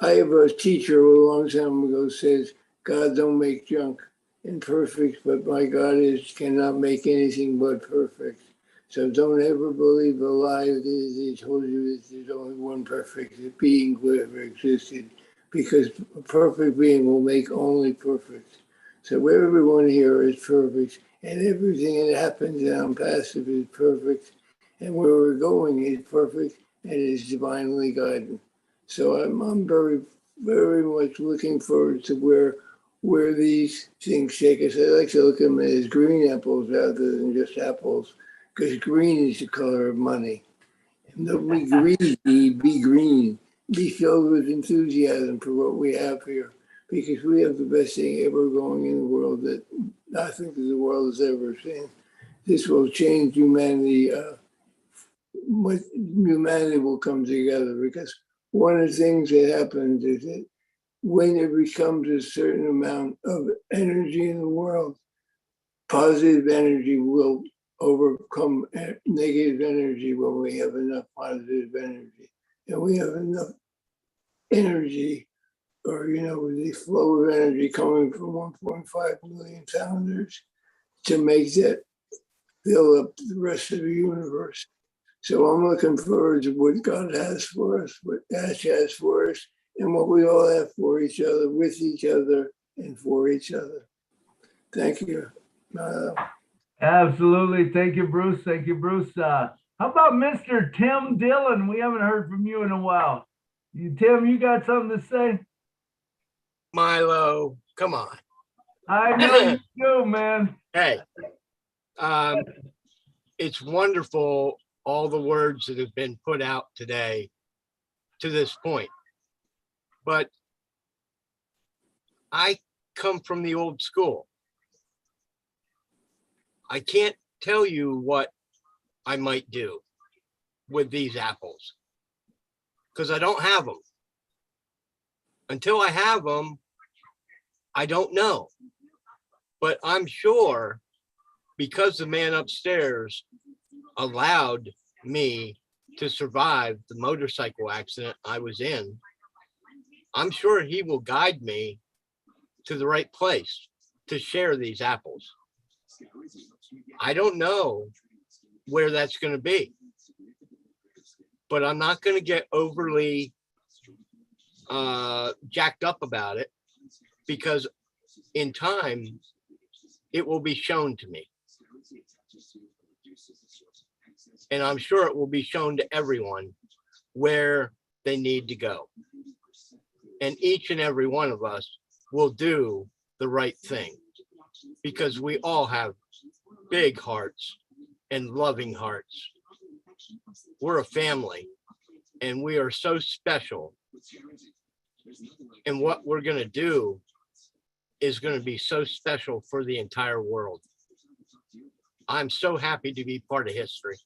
I have a teacher a long time ago says, God don't make junk imperfect, but my God cannot make anything but perfect. So don't ever believe a lie that they told you that there's only one perfect being who ever existed, because a perfect being will make only perfect. So everyone here is perfect, and everything that happens down passive is perfect, and where we're going is perfect and is divinely guided. So I'm very, very much looking forward to where these things take us. I like to look at them as green apples rather than just apples, because green is the color of money. And don't be greedy, be green. Be filled with enthusiasm for what we have here, because we have the best thing ever going in the world that I think that the world has ever seen. This will change humanity. Humanity will come together, because one of the things that happens is that when it becomes a certain amount of energy in the world, positive energy will overcome negative energy when we have enough positive energy. And we have enough energy, or, the flow of energy coming from 1.5 million founders to make that fill up the rest of the universe. So I'm looking forward to what God has for us, what Ash has for us, and what we all have for each other, with each other, and for each other. Thank you. Absolutely. Thank you, Bruce. Thank you, Bruce. How about Mr. Tim Dillon? We haven't heard from you in a while. Tim, you got something to say? Milo, come on. I know you do, man. Hey, it's wonderful, all the words that have been put out today to this point. But I come from the old school. I can't tell you what I might do with these apples because I don't have them. Until I have them, I don't know. But I'm sure because the man upstairs allowed me to survive the motorcycle accident I was in, I'm sure he will guide me to the right place to share these apples. I don't know where that's going to be, but I'm not going to get overly jacked up about it, because in time it will be shown to me, and I'm sure it will be shown to everyone where they need to go, and each and every one of us will do the right thing, because we all have big hearts and loving hearts. We're a family, and we are so special, and what we're going to do is going to be so special for the entire world. I'm so happy to be part of history.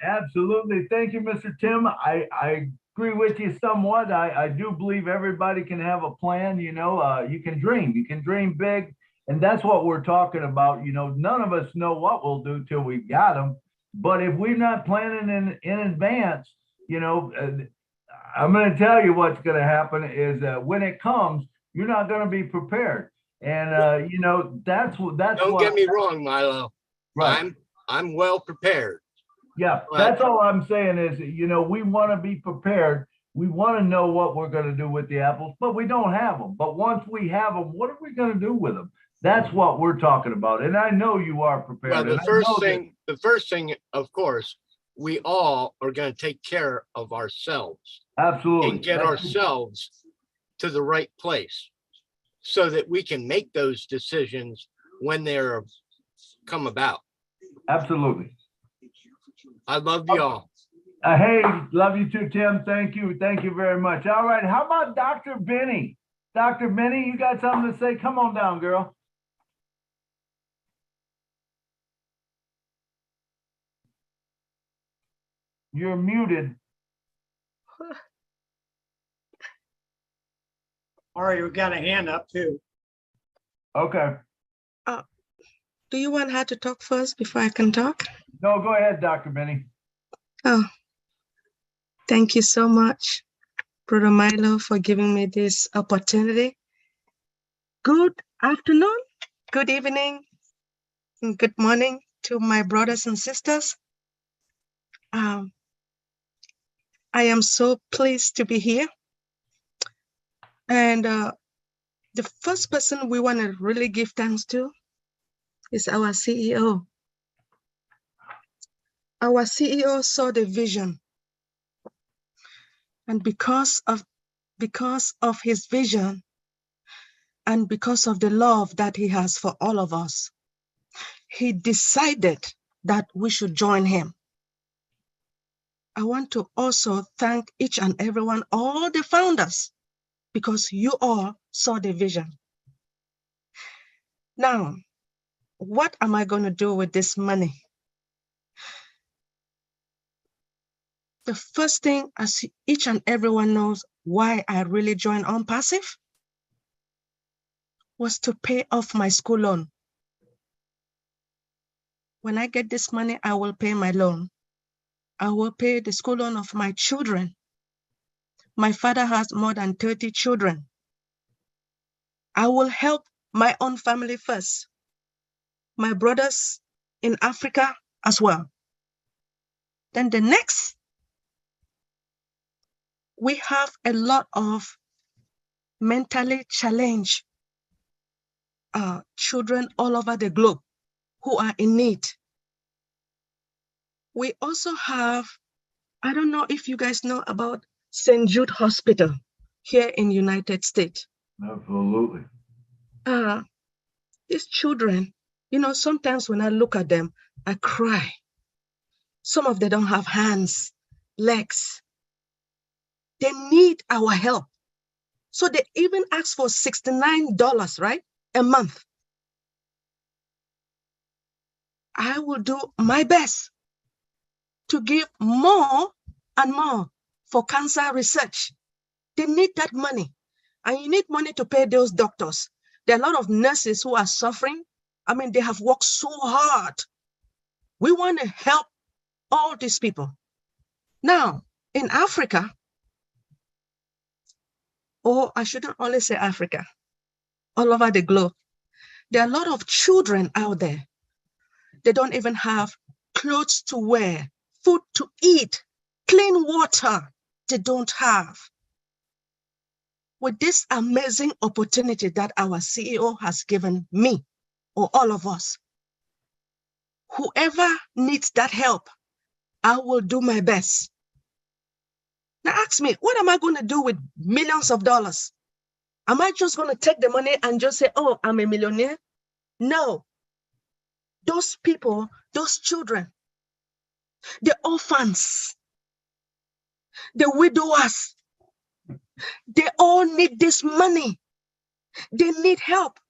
Absolutely. Thank you, Mr. Tim. I agree with you somewhat. I do believe everybody can have a plan. You can dream big. And that's what we're talking about. None of us know what we'll do till we got them. But if we're not planning in advance, I'm going to tell you what's going to happen is when it comes, you're not going to be prepared. And, that's Don't get me wrong, Milo. Right. I'm well prepared. Yeah, that's all I'm saying is, we want to be prepared. We want to know what we're going to do with the apples, but we don't have them. But once we have them, what are we going to do with them? That's what we're talking about. And I know you are prepared. Well, the first thing, of course, we all are going to take care of ourselves. Absolutely. And get ourselves to the right place so that we can make those decisions when they're come about. Absolutely. I love you all. Hey, love you too, Tim. Thank you. Thank you very much. All right. How about Dr. Benny? Dr. Benny, you got something to say? Come on down, girl. You're muted. All right, we got a hand up too. Okay. Do you want her to talk first before I can talk? No, go ahead, Dr. Benny. Oh, thank you so much, Brother Milo, for giving me this opportunity. Good afternoon, good evening, and good morning to my brothers and sisters. I am so pleased to be here. And the first person we want to really give thanks to is our CEO. Our CEO saw the vision. And because of his vision and because of the love that he has for all of us, he decided that we should join him. I want to also thank each and everyone, all the founders, because you all saw the vision. Now, what am I going to do with this money? The first thing, as each and everyone knows why I really joined OnPassive, was to pay off my school loan. When I get this money, I will pay my loan. I will pay the school loan of my children. My father has more than 30 children. I will help my own family first, my brothers in Africa as well. Then the next, we have a lot of mentally challenged children all over the globe who are in need. We also have, I don't know if you guys know about St. Jude Hospital here in United States. Absolutely. These children, you know, sometimes when I look at them, I cry. Some of them don't have hands, legs. They need our help. So they even ask for $69, right? A month. I will do my best to give more and more for cancer research. They need that money. And you need money to pay those doctors. There are a lot of nurses who are suffering. I mean, they have worked so hard. We want to help all these people. Now, in Africa, or I shouldn't only say Africa, all over the globe, there are a lot of children out there. They don't even have clothes to wear, food to eat, clean water they don't have. With this amazing opportunity that our CEO has given me, or all of us, whoever needs that help, I will do my best. Now ask me, what am I going to do with millions of dollars? Am I just going to take the money and just say, oh, I'm a millionaire? No. Those people, those children, the orphans, the widowers, they all need this money. They need help.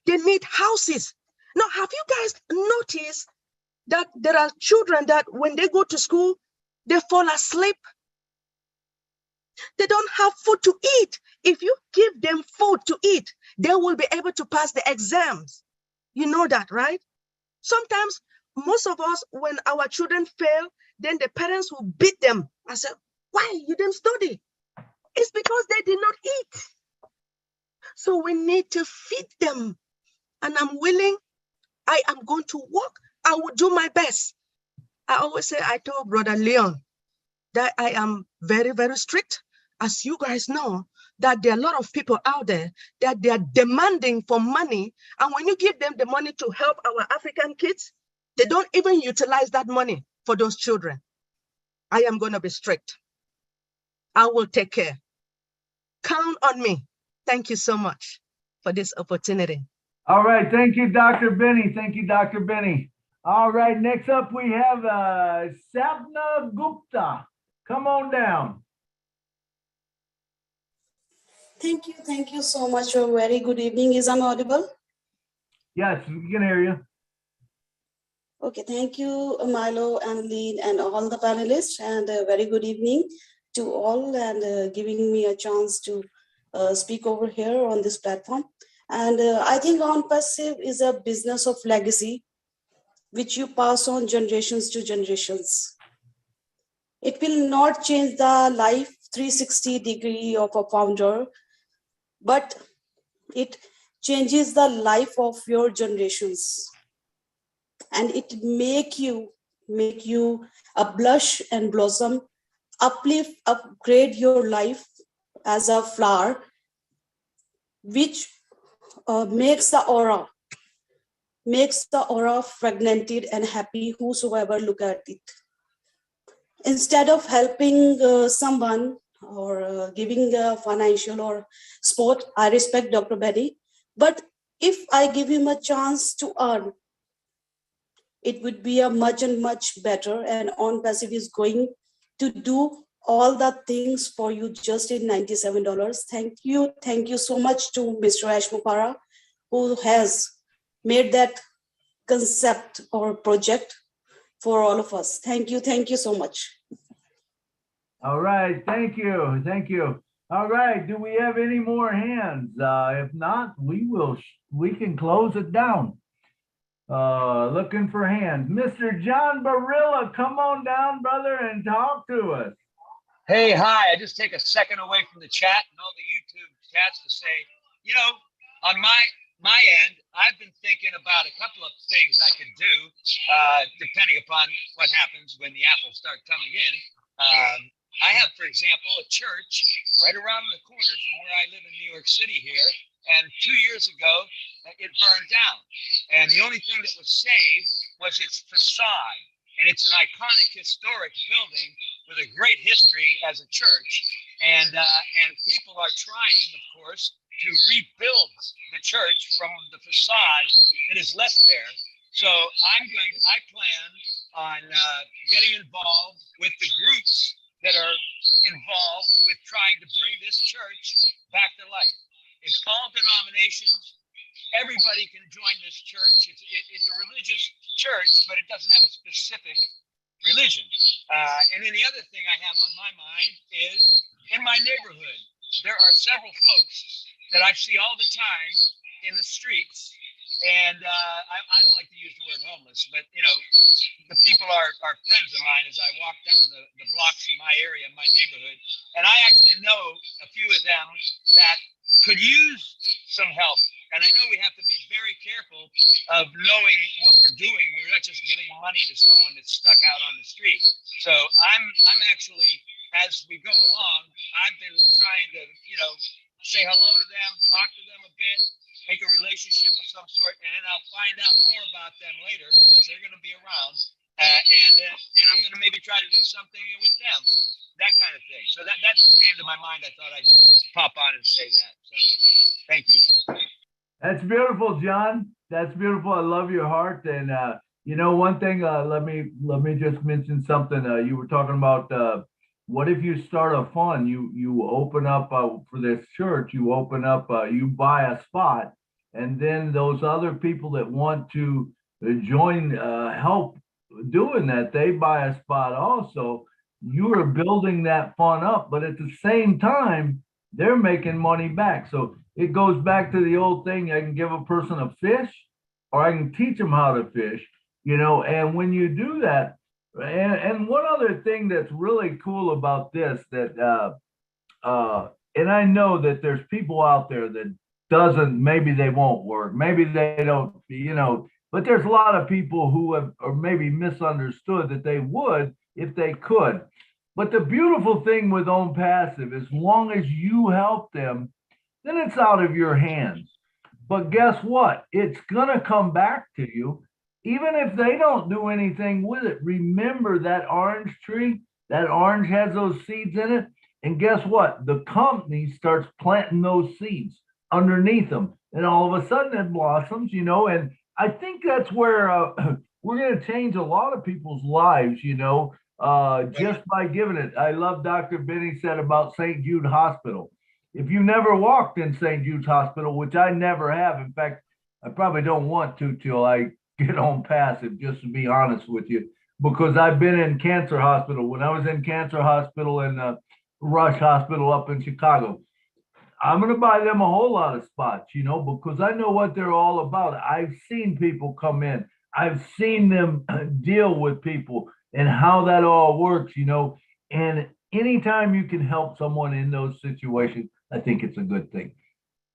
They need houses. Now, have you guys noticed that there are children that when they go to school, they fall asleep? They don't have food to eat. If you give them food to eat, they will be able to pass the exams. You know that, right? Sometimes, most of us, when our children fail, then the parents will beat them and say, why you didn't study? It's because they did not eat. So we need to feed them. And I'm willing, I am going to work. I will do my best. I always say, I told Brother Leon that I am very, very strict. As you guys know, that there are a lot of people out there that they are demanding for money. And when you give them the money to help our African kids, they don't even utilize that money for those children. I am going to be strict. I will take care. Count on me. Thank you so much for this opportunity. All right. Thank you, Dr. Benny. Thank you, Dr. Benny. All right. Next up, we have Sapna Gupta. Come on down. Thank you so much. A very good evening. Is I'm audible? Yes, we can hear you. Okay, thank you, Milo and Lynn and all the panelists, and a very good evening to all, and giving me a chance to speak over here on this platform. And I think OnPassive is a business of legacy, which you pass on generations to generations. It will not change the life 360 degree of a founder, but it changes the life of your generations. And it make you a blush and blossom, uplift, upgrade your life as a flower which makes the aura fragmented and happy whosoever look at it. Instead of helping someone or giving financial or sport, I respect Dr. Betty, but if I give him a chance to earn, it would be a much and much better, and On Passive is going to do all the things for you just in $97. Thank you so much to Mr. Ashmupara, who has made that concept or project for all of us. Thank you so much. All right, thank you. All right, do we have any more hands? If not, we can close it down. Looking for hands. Mr. John Barilla, come on down, brother, and talk to us. Hey, hi. I just take a second away from the chat and all the YouTube chats to say, you know, on my end, I've been thinking about a couple of things I could do, depending upon what happens when the apples start coming in. I have, for example, a church right around the corner from where I live in New York City here. And 2 years ago, it burned down. And the only thing that was saved was its facade. And it's an iconic historic building with a great history as a church. And people are trying, of course, to rebuild the church from the facade that is left there. So I plan on getting involved with the groups that are involved with trying to bring this church back to life. It's all denominations. Everybody can join this church. It's a religious church, but it doesn't have a specific religion. And then the other thing I have on my mind is in my neighborhood, there are several folks that I see all the time in the streets. And I don't like to use the word homeless, but you know, the people are friends of mine as I walk down the blocks in my area, in my neighborhood. And I actually know a few of them that could use some help. And I know we have to be very careful of knowing what we're doing. We're not just giving money to someone that's stuck out on the street. So I'm actually, as we go along, I've been trying to, you know, say hello to them, talk to them a bit, make a relationship of some sort, and then I'll find out more about them later because they're going to be around, and I'm going to maybe try to do something with them, that kind of thing. So that just came to my mind. I thought I'd pop on and say that. So thank you. That's beautiful, John. That's beautiful. I love your heart. And you know, one thing. Let me just mention something. You were talking about what if you start a fund? You open up for this church. You open up. You buy a spot, and then those other people that want to join, help doing that, they buy a spot also. You are building that fund up, but at the same time, they're making money back. So it goes back to the old thing. I can give a person a fish, or I can teach them how to fish, you know. And when you do that, and one other thing that's really cool about this, that and I know that there's people out there that doesn't, maybe they won't work, maybe they don't, you know, but there's a lot of people who have, or maybe misunderstood that they would if they could. But the beautiful thing with Own Passive, as long as you help them, then it's out of your hands. But guess what? It's gonna come back to you, even if they don't do anything with it. Remember that orange tree, that orange has those seeds in it. And guess what? The company starts planting those seeds underneath them. And all of a sudden it blossoms, you know. And I think that's where we're going to change a lot of people's lives, you know, just by giving it. I love Dr. Benny said about St. Jude Hospital. If you never walked in St. Jude's Hospital, which I never have, in fact, I probably don't want to till I get on passive, just to be honest with you, because I've been in cancer hospital. When I was in cancer hospital in Rush Hospital up in Chicago, I'm going to buy them a whole lot of spots, you know, because I know what they're all about. I've seen people come in. I've seen them deal with people and how that all works, you know. And anytime you can help someone in those situations, I think it's a good thing.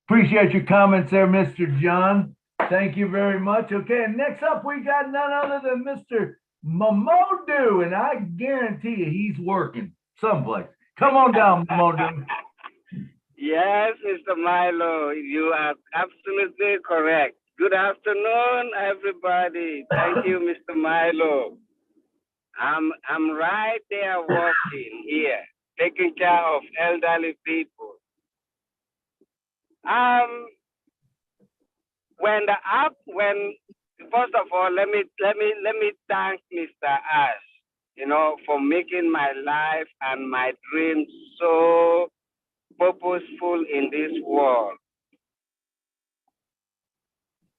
Appreciate your comments there, Mr. John. Thank you very much. Okay, and next up, we got none other than Mr. Mamodu, and I guarantee you he's working someplace. Come on down, Mamodu. Yes, Mr. Milo, you are absolutely correct. Good afternoon, everybody. Thank you, Mr. Milo. I'm right there working here, taking care of elderly people. When first of all, let me thank Mr. Ash, for making my life and my dreams so purposeful in this world.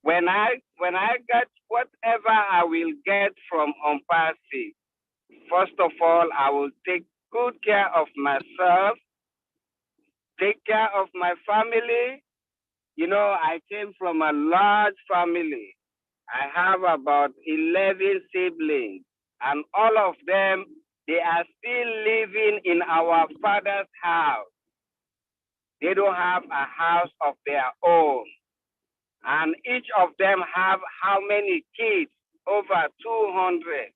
When I get whatever I will get from Umpasi, first of all, I will take good care of myself, take care of my family. I came from a large family. I have about 11 siblings, and all of them, they are still living in our father's house. They don't have a house of their own. And each of them have how many kids? Over 200.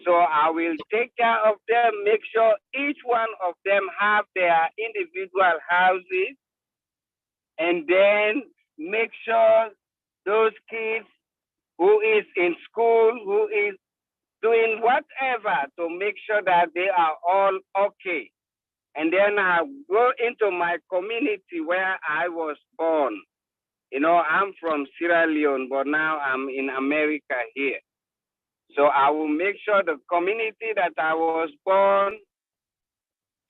So I will take care of them, make sure each one of them have their individual houses, and then make sure those kids who is in school, who is doing whatever to make sure that they are all okay. And then I go into my community where I was born. I'm from Sierra Leone, but now I'm in America here. So I will make sure the community that I was born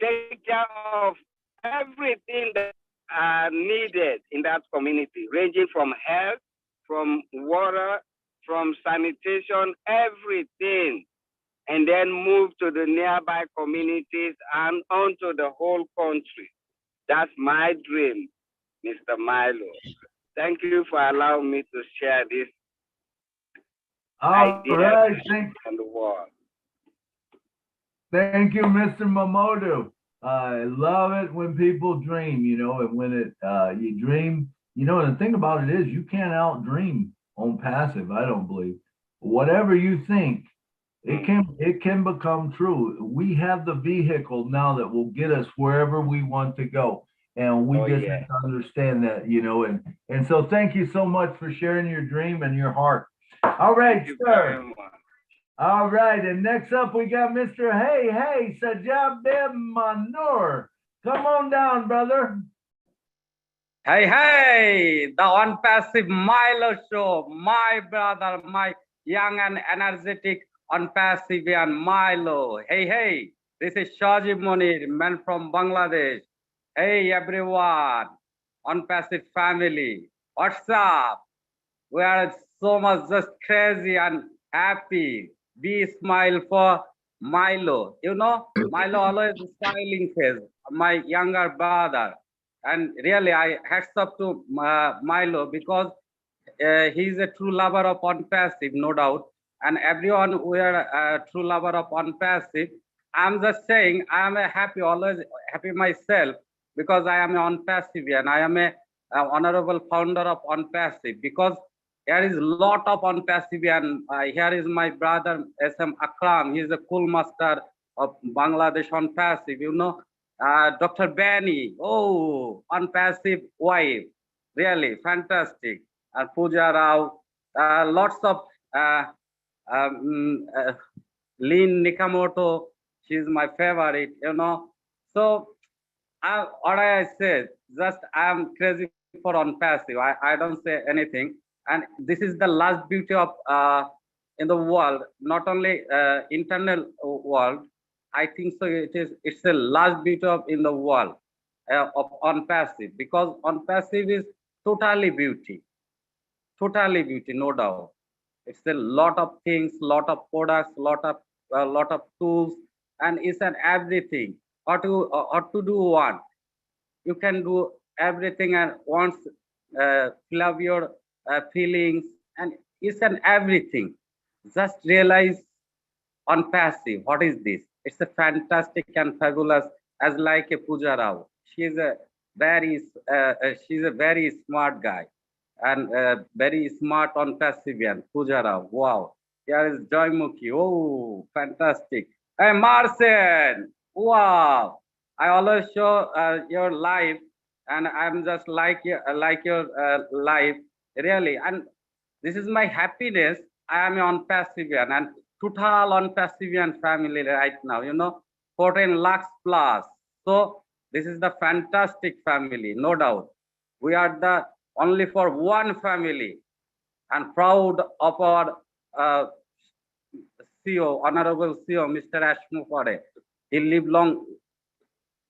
take care of everything that are needed in that community, ranging from health, from water, from sanitation, everything, and then move to the nearby communities and onto the whole country. That's my dream, Mr. Milo. Thank you for allowing me to share this idea on the world. Thank you, Mr. Mamoto. I love it when people dream, and when you dream, and the thing about it is you can't out-dream on passive, I don't believe. Whatever you think, it can become true. We have the vehicle now that will get us wherever we want to go. And we just have to understand that, and so thank you so much for sharing your dream and your heart. All right, sir. All right, and next up we got Mr. Hey, Sajab Manur. Come on down, brother. Hey, the Unpassive Milo Show. My brother, my young and energetic Unpassive Milo. Hey, this is Shajib Munir, man from Bangladesh. Hey, everyone, Unpassive family. What's up? We are so much just crazy and happy. Be smile for Milo. Milo always smiling face, my younger brother. And really, I hats up to Milo because he's a true lover of Unpassive, no doubt. And everyone, we are a true lover of Unpassive. I'm just saying, I'm always happy myself because I am an Unpassive and I am a honorable founder of Unpassive because here is a lot of Unpassive and here is my brother SM Akram. He's a cool master of Bangladesh Unpassive. Dr. Benny, Unpassive wife, really fantastic. And Pooja Rao, lots of Lynn Nakamoto, she's my favorite, So what I said, just I'm crazy for Unpassive. I don't say anything. And this is the last beauty of in the world, not only internal world. I think so. It's the last beauty of in the world of Unpassive because Unpassive is totally beauty, no doubt. It's a lot of things, lot of products, lot of tools, and it's an everything. How to do one? You can do everything and once love your feelings and it's an everything. Just realize Unpassive. What is this? It's a fantastic and fabulous, as like a Pooja Rao. She's a very smart guy and very smart Unpassive. Pooja Rao. Wow. Here is Joy Mukhi. Oh, fantastic. Hey, Marcel. Wow. I always show your life, and I'm just like your life, really. And this is my happiness. I am on Pacifian and total on Pacifian family right now. 14 lakhs plus. So this is the fantastic family, no doubt. We are the only for one family, and proud of our CEO, Honorable CEO, Mr. Ashmufare. He lived long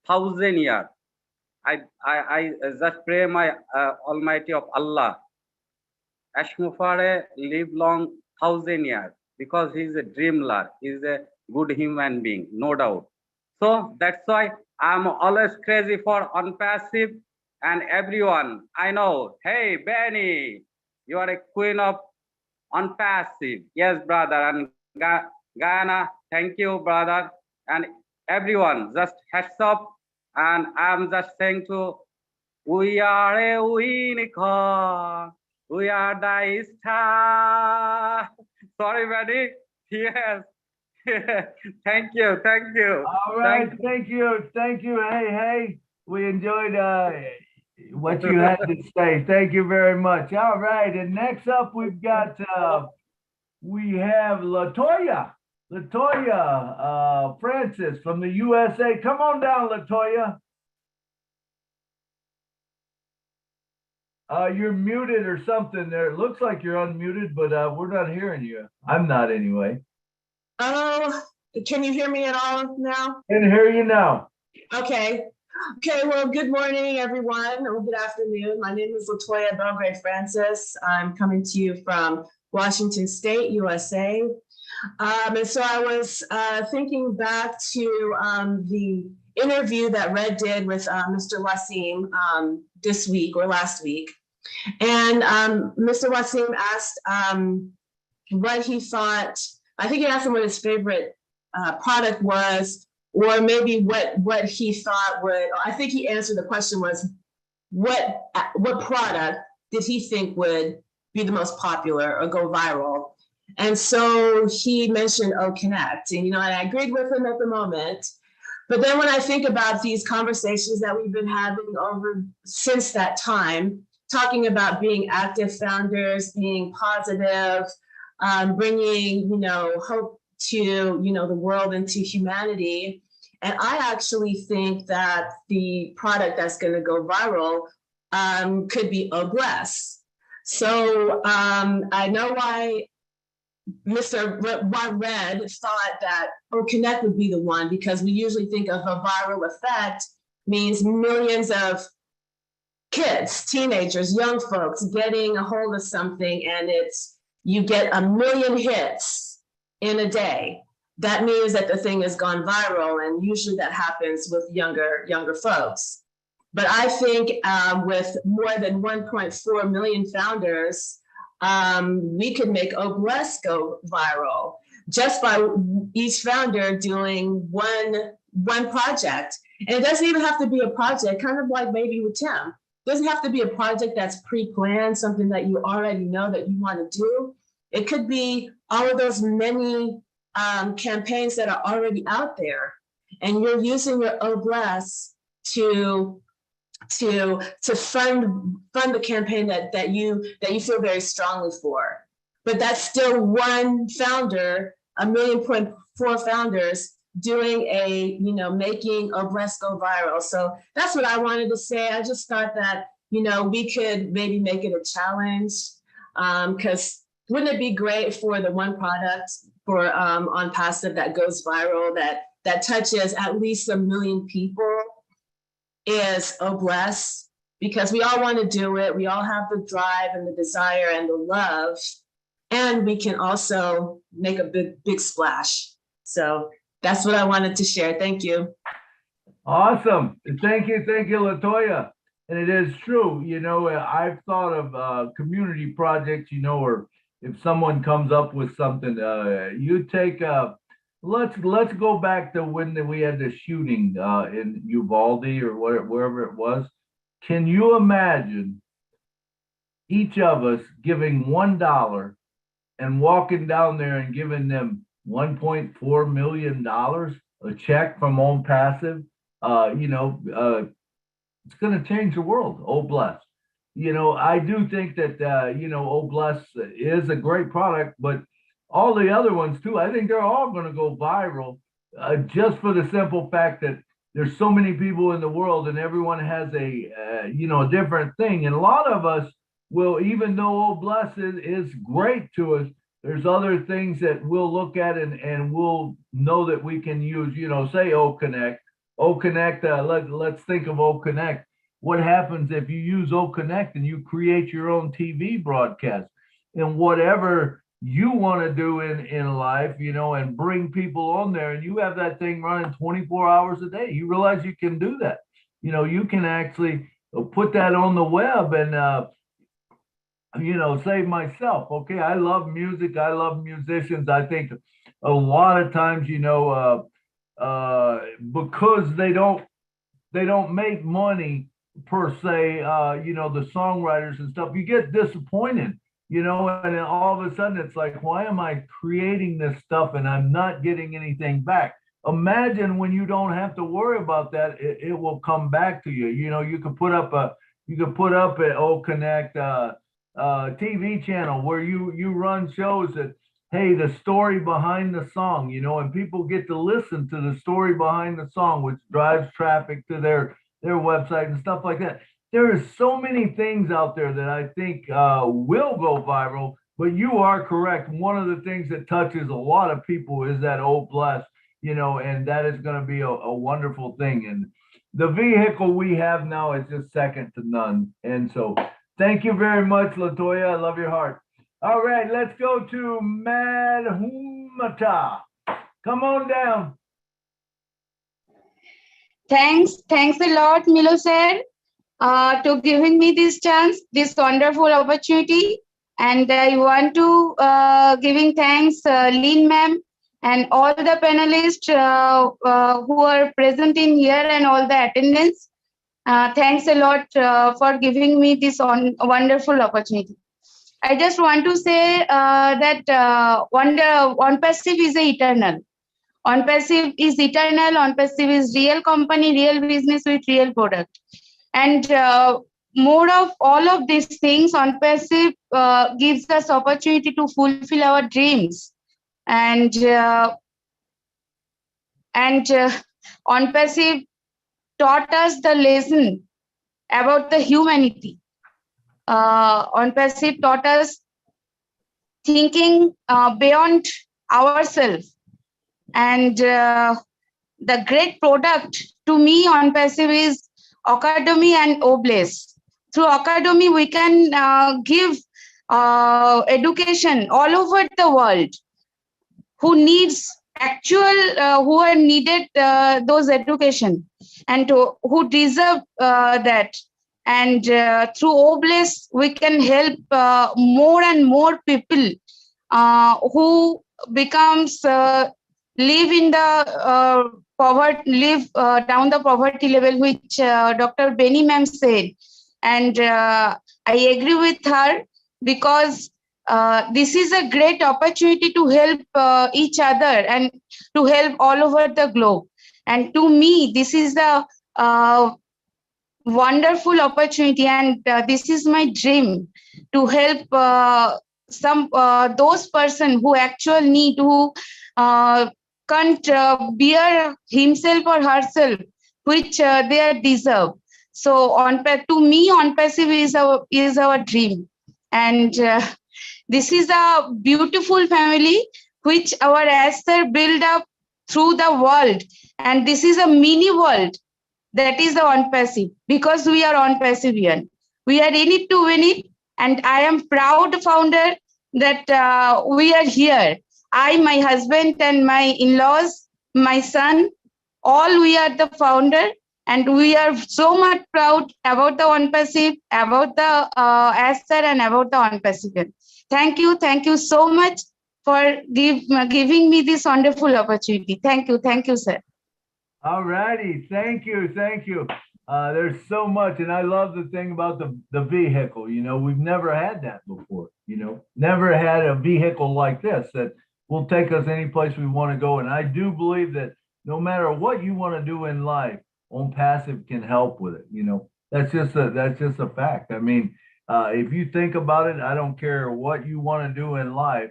1,000 years. I just pray my Almighty of Allah. Ashmufare live long 1,000 years because he's a dreamer. He's a good human being, no doubt. So that's why I'm always crazy for Unpassive and everyone. I know, hey, Benny, you are a queen of Unpassive. Yes, brother. And Guyana, thank you, brother. And everyone, just heads up. And I'm just saying to, we are a unicorn. We are the star. Sorry, Benny. Yes. Thank you. Thank you. All right. Thank you. Thank you. Hey, we enjoyed what you had to say. Thank you very much. All right. And next up, we've got, we have Latoya Francis from the USA. Come on down, Latoya. You're muted or something there. It looks like you're unmuted, but we're not hearing you. I'm not anyway. Oh, can you hear me at all now? Can hear you now. Okay. Well, good morning, everyone, or good afternoon. My name is Latoya Belgrade Francis. I'm coming to you from Washington State, USA. And so I was thinking back to the interview that Red did with Mr. Wasim this week or last week. And Mr. Wasim asked what he thought. I think he asked him what his favorite product was, or maybe what he thought would. I think he answered the question was, what product did he think would be the most popular or go viral? And so he mentioned Connect, and I agreed with him at the moment. But then when I think about these conversations that we've been having over since that time, talking about being active founders, being positive, bringing hope to the world and to humanity, and I actually think that the product that's going to go viral could be Obless. So I know why Mr. Red thought that Connect would be the one, because we usually think of a viral effect means millions of kids, teenagers, young folks getting a hold of something, and you get 1 million hits in a day. That means that the thing has gone viral, and usually that happens with younger folks. But I think with more than 1.4 million founders, we could make Obless go viral just by each founder doing one project. And it doesn't even have to be a project, kind of like maybe with Tim. It doesn't have to be a project that's pre-planned, something that you already know that you want to do. It could be all of those many campaigns that are already out there, and you're using your Obless to fund the campaign that you feel very strongly for. But that's still one founder, 1.4 founders doing making Obless go viral. So that's what I wanted to say. I just thought that we could maybe make it a challenge, because wouldn't it be great for the one product for on Passive that goes viral, that touches at least 1 million people, is Obless, because we all want to do it. We all have the drive and the desire and the love, and we can also make a big splash. So that's what I wanted to share. Thank you. Awesome. Thank you, Latoya. And it is true, I've thought of community projects, or if someone comes up with something, you take let's go back to when we had the shooting in Uvalde or wherever it was. Can you imagine each of us giving $1 and walking down there and giving them $1.4 million, a check from On Passive? it's going to change the world. Oh, bless. I do think that, Oh, bless is a great product, but all the other ones too, I think they're all going to go viral just for the simple fact that there's so many people in the world and everyone has a different thing. And a lot of us will, even though Oh, bless is great to us, there's other things that we'll look at and we'll know that we can use, say O Connect. O Connect, let's think of O Connect. What happens if you use O Connect and you create your own TV broadcast and whatever you want to do in life, and bring people on there, and you have that thing running 24 hours a day. You realize you can do that. You can actually put that on the web and say myself, okay, I love music, I love musicians. I think a lot of times, because they don't make money per se, the songwriters and stuff, you get disappointed, and then all of a sudden it's like, why am I creating this stuff and I'm not getting anything back? Imagine when you don't have to worry about that, it will come back to you. You could put up an O Connect TV channel where you run shows that, hey, the story behind the song, and people get to listen to the story behind the song, which drives traffic to their website and stuff like that. There are so many things out there that I think will go viral, but you are correct. One of the things that touches a lot of people is that Oh, bless, and that is going to be a wonderful thing. And the vehicle we have now is just second to none. And so thank you very much, Latoya. I love your heart. All right, let's go to Madhumata. Come on down. Thanks a lot, Milo sir, to giving me this chance, this wonderful opportunity. And I want to giving thanks, Lynn ma'am, and all the panelists who are present in here and all the attendants. Thanks a lot for giving me this wonderful opportunity. I just want to say that on passive is eternal. On passive is eternal. On passive is real company, real business with real product. And more of all of these things, on passive gives us opportunity to fulfill our dreams. And on passive taught us the lesson about the humanity. On passive taught us thinking beyond ourselves. And the great product to me on passive is Academy and Obless. Through Academy, we can give education all over the world who needs who are needed those education and who deserve that. And through Obless, we can help more and more people who becomes live in the poverty, live down the poverty level, which Dr. Benny ma'am said. And I agree with her because this is a great opportunity to help each other and to help all over the globe. And to me, this is a wonderful opportunity, and this is my dream to help those person who actually need, who can't bear himself or herself, which they deserve. So to me, on passive is our dream. And this is a beautiful family which our ancestors build up through the world. And this is a mini world. That is the on passive, because we are on passivian. We are in it to win it. And I am proud founder that we are here. I, my husband and my in-laws, my son, all we are the founder. And we are so much proud about the on passive, about the Aster and about the on passivian. Thank you so much for giving me this wonderful opportunity. Thank you, sir. All righty, thank you. There's so much, and I love the thing about the vehicle. We've never had that before. Never had a vehicle like this that will take us any place we want to go. And I do believe that no matter what you want to do in life, on passive can help with it. That's just a fact. I mean, if you think about it, I don't care what you want to do in life,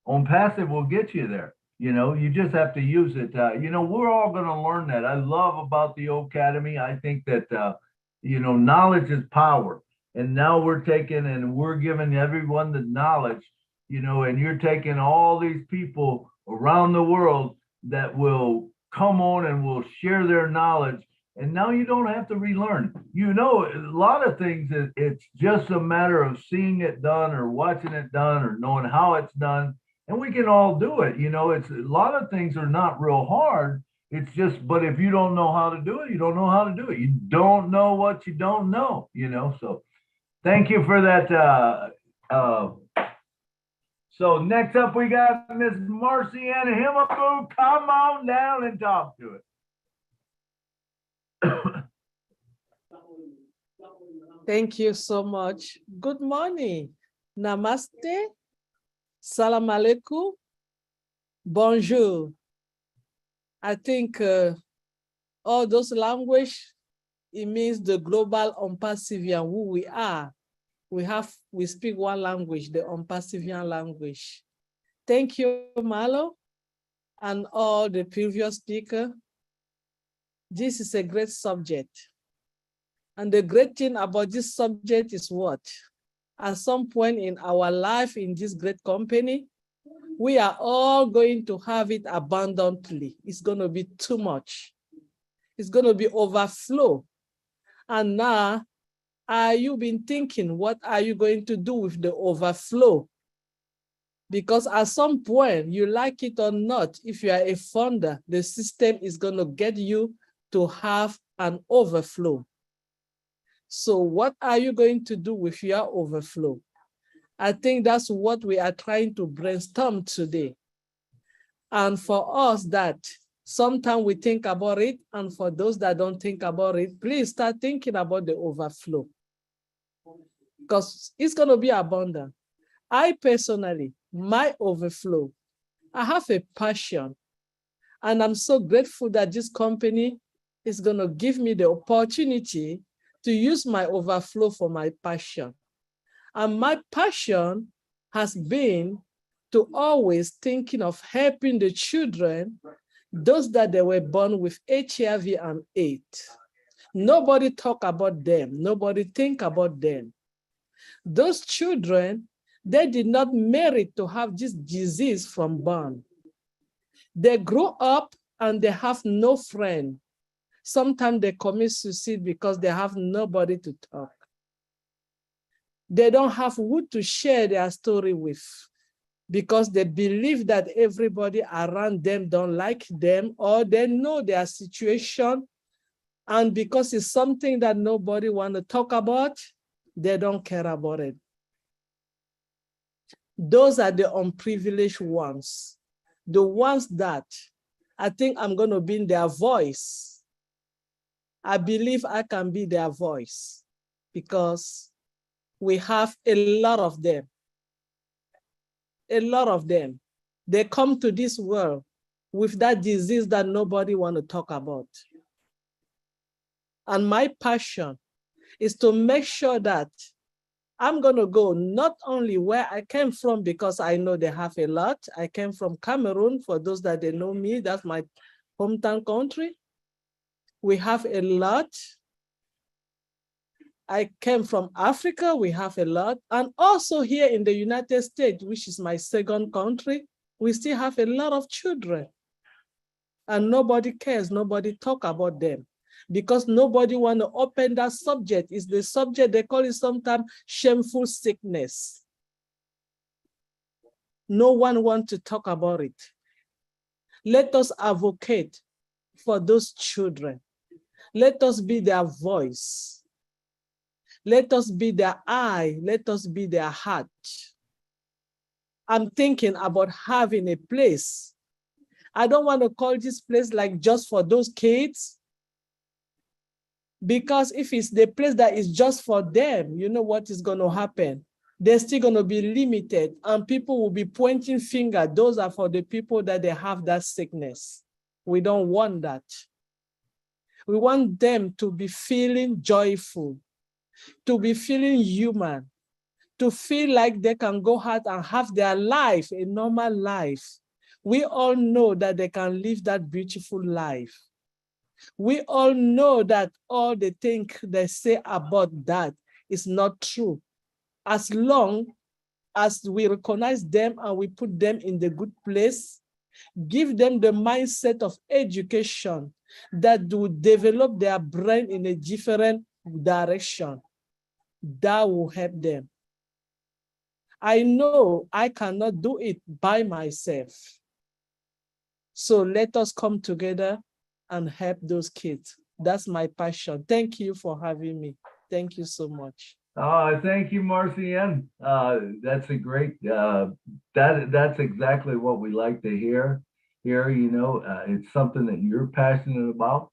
on passive will get you there. You just have to use it. We're all going to learn that. I love about the Academy. I think that, knowledge is power. And now we're taking and we're giving everyone the knowledge, and you're taking all these people around the world that will come on and will share their knowledge. And now you don't have to relearn. A lot of things, it's just a matter of seeing it done or watching it done or knowing how it's done. And we can all do it. It's a lot of things are not real hard. It's just, but if you don't know how to do it, you don't know how to do it. You don't know what you don't know, So thank you for that. So next up, we got Miss Marciana Himabu. Come on down and talk to it. Thank you so much. Good morning. Namaste. Salam alaikum. Bonjour. I think all those language, it means the global Umpassivian, who we are. We speak one language, the Umpassivian language. Thank you, Milo, and all the previous speaker. This is a great subject. And the great thing about this subject is what? At some point in our life in this great company, we are all going to have it abundantly. It's going to be too much. It's going to be overflow. And now, are you been thinking, what are you going to do with the overflow? Because at some point, you like it or not, if you are a founder, the system is going to get you to have an overflow. So what are you going to do with your overflow? I think that's what we are trying to brainstorm today. And for us that sometimes we think about it, and for those that don't think about it, please start thinking about the overflow. Because it's going to be abundant. I personally, my overflow, I have a passion. And I'm so grateful that this company is going to give me the opportunity to use my overflow for my passion. And my passion has been to always thinking of helping the children, those that they were born with HIV and AIDS. Nobody talk about them. Nobody think about them. Those children, they did not merit to have this disease from born. They grow up and they have no friend. Sometimes they commit suicide because they have nobody to talk. They don't have who to share their story with because they believe that everybody around them don't like them or they know their situation. And because it's something that nobody want to talk about, they don't care about it. Those are the unprivileged ones. The ones that I think I'm going to be in their voice. I believe I can be their voice because we have a lot of them. A lot of them. They come to this world with that disease that nobody want to talk about. And my passion is to make sure that I'm going to go not only where I came from because I know they have a lot. I came from Cameroon. For those that they know me, that's my hometown country. We have a lot. I came from Africa, we have a lot. And also here in the United States, which is my second country, we still have a lot of children. And nobody cares, nobody talk about them. Because nobody want to open that subject. It's the subject, they call it sometimes shameful sickness. No one wants to talk about it. Let us advocate for those children. Let us be their voice. Let us be their eye. Let us be their heart. I'm thinking about having a place. I don't want to call this place like just for those kids. Because if it's the place that is just for them, you know what is going to happen? They're still going to be limited and people will be pointing finger. Those are for the people that they have that sickness. We don't want that. We want them to be feeling joyful, to be feeling human, to feel like they can go out and have their life, a normal life. We all know that they can live that beautiful life. We all know that all the things they say about that is not true. As long as we recognize them and we put them in the good place, give them the mindset of education that will develop their brain in a different direction, that will help them. I know I cannot do it by myself. So let us come together and help those kids. That's my passion. Thank you for having me. Thank you so much. Thank you, Marcian. That's a great, that's exactly what we like to hear. Here, it's something that you're passionate about.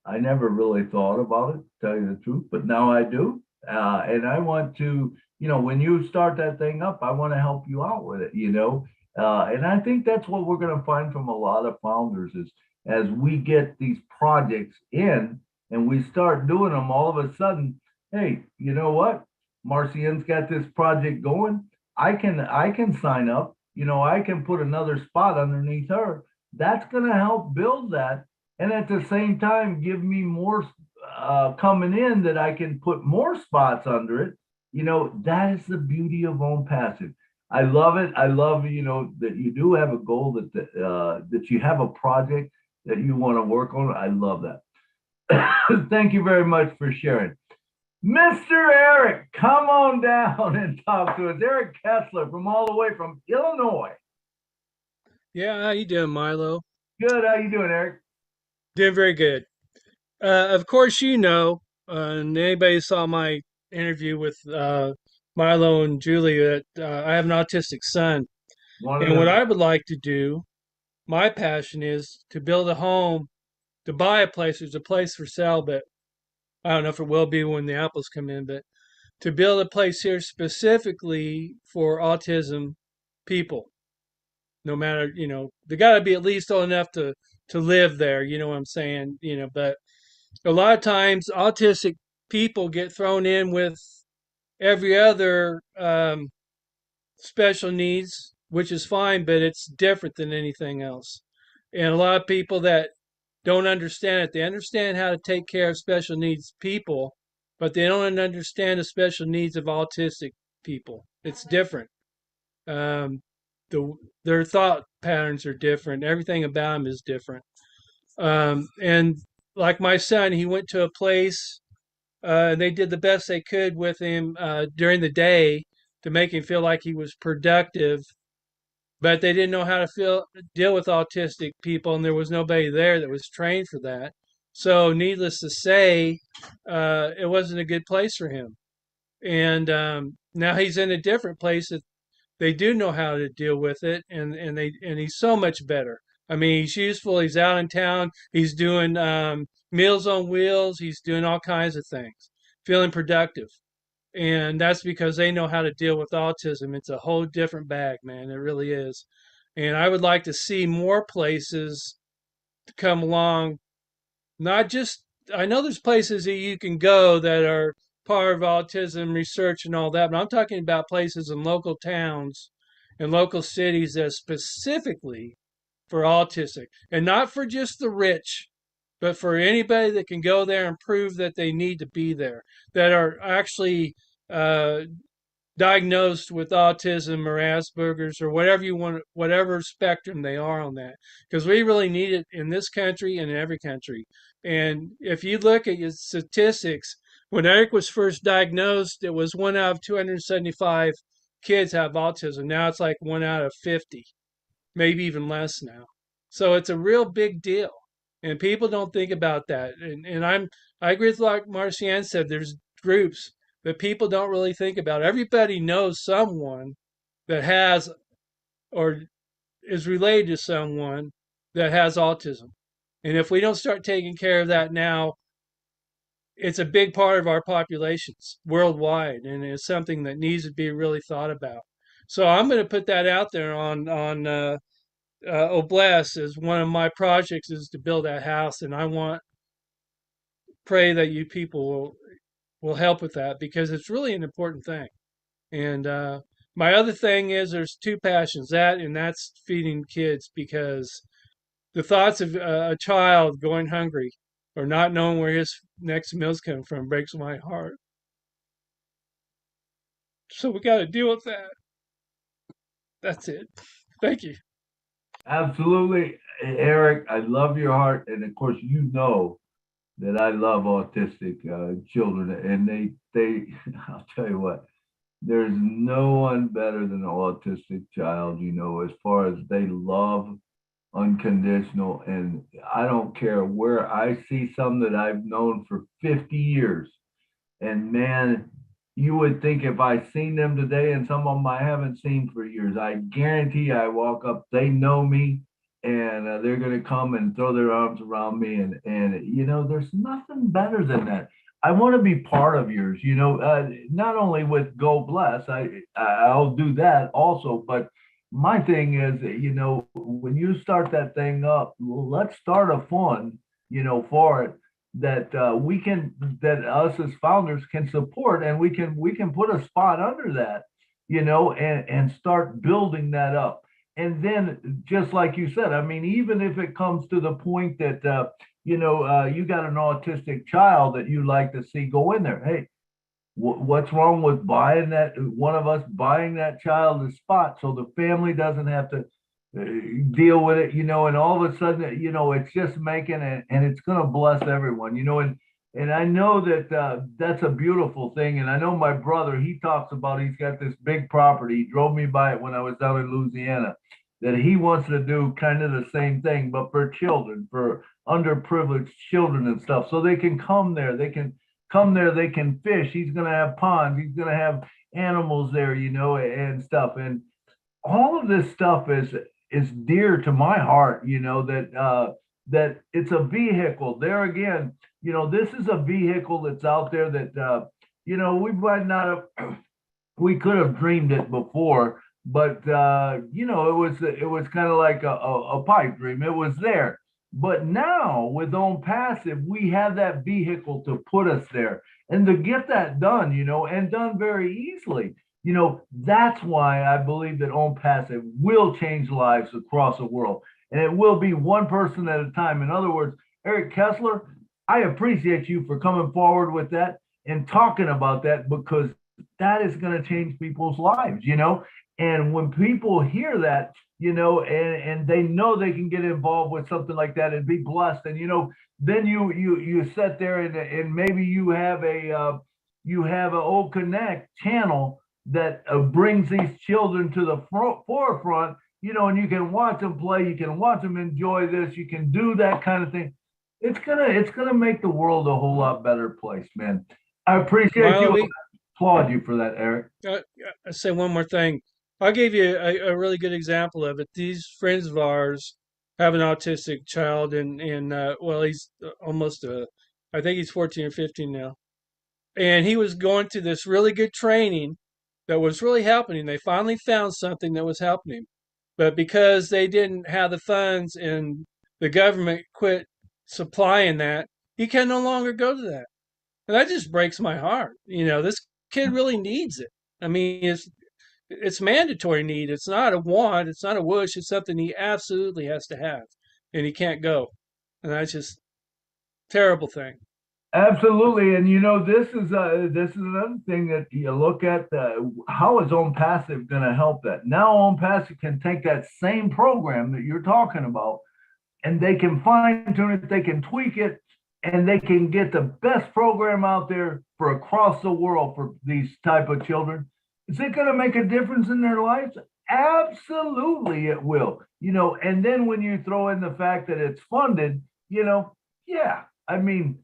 I never really thought about it, to tell you the truth, but now I do. And I want to, when you start that thing up, I want to help you out with it, and I think that's what we're going to find from a lot of founders is as we get these projects in and we start doing them, all of a sudden, hey, you know what? Marcian's got this project going. I can sign up. I can put another spot underneath her. That's going to help build that. And at the same time, give me more coming in that I can put more spots under it. That is the beauty of Own Passive. I love it. I love, that you do have a goal that you have a project that you want to work on. I love that. Thank you very much for sharing. Mr. Eric, come on down and talk to us. Eric Kessler from all the way from Illinois. Yeah, how you doing, Milo? Good. How you doing, Eric? Doing very good. Of course, and anybody saw my interview with Milo and Julie that I have an autistic son. And what I would like to do, my passion is to build a home, to buy a place. There's a place for sale, but I don't know if it will be when the apples come in, but to build a place here specifically for autism people. No matter, they got to be at least old enough to live there. You know what I'm saying? But a lot of times autistic people get thrown in with every other special needs, which is fine, but it's different than anything else. And a lot of people that don't understand it, they understand how to take care of special needs people, but they don't understand the special needs of autistic people. It's different. Their thought patterns are different. Everything about them is different. And like my son, he went to a place, they did the best they could with him during the day to make him feel like he was productive, but they didn't know how to deal with autistic people, and there was nobody there that was trained for that. So needless to say, it wasn't a good place for him. And now he's in a different place that they do know how to deal with it, and he's so much better. I mean, he's useful. He's out in town. He's doing Meals on Wheels. He's doing all kinds of things, feeling productive. And that's because they know how to deal with autism. It's a whole different bag, man. It really is. And I would like to see more places to come along. Not just, I know there's places that you can go that are part of autism research and all that, but I'm talking about places in local towns and local cities that specifically for autistic, and not for just the rich, but for anybody that can go there and prove that they need to be there, that are actually diagnosed with autism or Asperger's or whatever you want, whatever spectrum they are on that, because we really need it in this country and in every country. And if you look at your statistics, when Eric was first diagnosed, it was 1 out of 275 kids have autism. Now it's like 1 out of 50, maybe even less now. So it's a real big deal, and people don't think about that. And I agree with what Marcian said. There's groups that people don't really think about. Everybody knows someone that has or is related to someone that has autism. And if we don't start taking care of that now, it's a big part of our populations worldwide, and it's something that needs to be really thought about. So I'm going to put that out there on Oblast as one of my projects is to build that house, and I want pray that you people will help with that, because it's really an important thing. And my other thing is there's two passions, that and that's feeding kids, because the thoughts of a child going hungry or not knowing where his next meal's coming from breaks my heart. So we got to deal with that. That's it. Thank you. Absolutely, Eric. I love your heart, and of course, you know that I love autistic children, and they. I'll tell you what. There's no one better than an autistic child, as far as they love unconditional. And I don't care where I see some that I've known for 50 years. And man, you would think if I seen them today, and some of them I haven't seen for years, I guarantee I walk up, they know me, and they're going to come and throw their arms around me. And there's nothing better than that. I want to be part of yours, not only with Go Bless, I'll do that also, but my thing is, when you start that thing up, let's start a fund, for it that that us as founders can support, and we can put a spot under that, and start building that up. And then, just like you said, I mean, even if it comes to the point that you got an autistic child that you like to see go in there, hey, what's wrong with buying that, one of us buying that child a spot so the family doesn't have to deal with it, and all of a sudden, it's just making it, and it's going to bless everyone, and I know that that's a beautiful thing. And I know my brother, he talks about, he's got this big property. He drove me by it when I was down in Louisiana, that he wants to do kind of the same thing, but for children, for underprivileged children and stuff. So they can come there, they can fish. He's going to have ponds. He's going to have animals there, and stuff. And all of this stuff is dear to my heart, that it's a vehicle. There again, this is a vehicle that's out there that, we might not have, we could have dreamed it before, but, it was kind of like a pipe dream. It was there. But now with Own Passive, we have that vehicle to put us there and to get that done, and done very easily. That's why I believe that Own Passive will change lives across the world. And it will be one person at a time. In other words, Eric Kessler, I appreciate you for coming forward with that and talking about that, because that is going to change people's lives, And when people hear that, and they know they can get involved with something like that and be blessed, and then you sit there and maybe you have a Old Connect channel that brings these children to the forefront, and you can watch them play, you can watch them enjoy this, you can do that kind of thing. It's gonna make the world a whole lot better place, man. I appreciate Milo, you. Applaud you for that, Eric. I say one more thing. I'll give you a really good example of it. These friends of ours have an autistic child, and well, he's almost I think he's 14 or 15 now. And he was going through this really good training that was really helping him. They finally found something that was helping him. But because they didn't have the funds and the government quit supplying that, he can no longer go to that. And that just breaks my heart. This kid really needs it. I mean, it's mandatory need. It's not a want. It's not a wish. It's something he absolutely has to have, and he can't go. And that's just terrible thing. Absolutely, and this is another thing that you look at. How is Own Passive going to help that? Now, Own Passive can take that same program that you're talking about, and they can fine tune it, they can tweak it, and they can get the best program out there for across the world for these type of children. Is it going to make a difference in their lives? Absolutely, it will. And then when you throw in the fact that it's funded, yeah, I mean,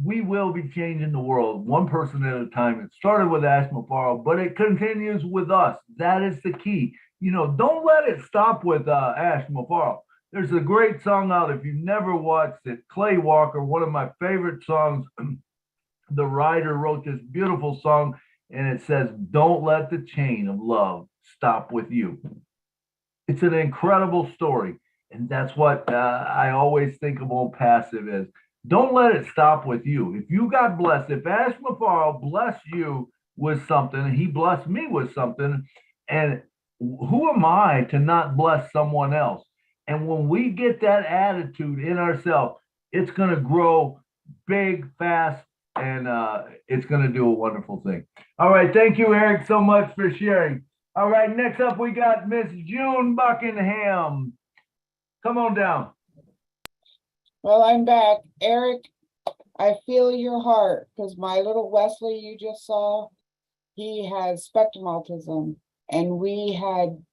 we will be changing the world one person at a time. It started with Ash Mafaro, but it continues with us. That is the key. Don't let it stop with Ash Mafaro. There's a great song out. If you've never watched it, Clay Walker, one of my favorite songs. The writer wrote this beautiful song, and it says, "Don't let the chain of love stop with you." It's an incredible story. And that's what I always think of Own Passive as. don't let it stop with you. If you got blessed, if Ash Mafaro blessed you with something, he blessed me with something, and who am I to not bless someone else? And when we get that attitude in ourselves, it's going to grow big, fast, and it's going to do a wonderful thing. All right. Thank you, Eric, so much for sharing. All right. Next up, we got Miss June Buckingham. Come on down. Well, I'm back. Eric, I feel your heart because my little Wesley you just saw, he has spectrum autism. And we had,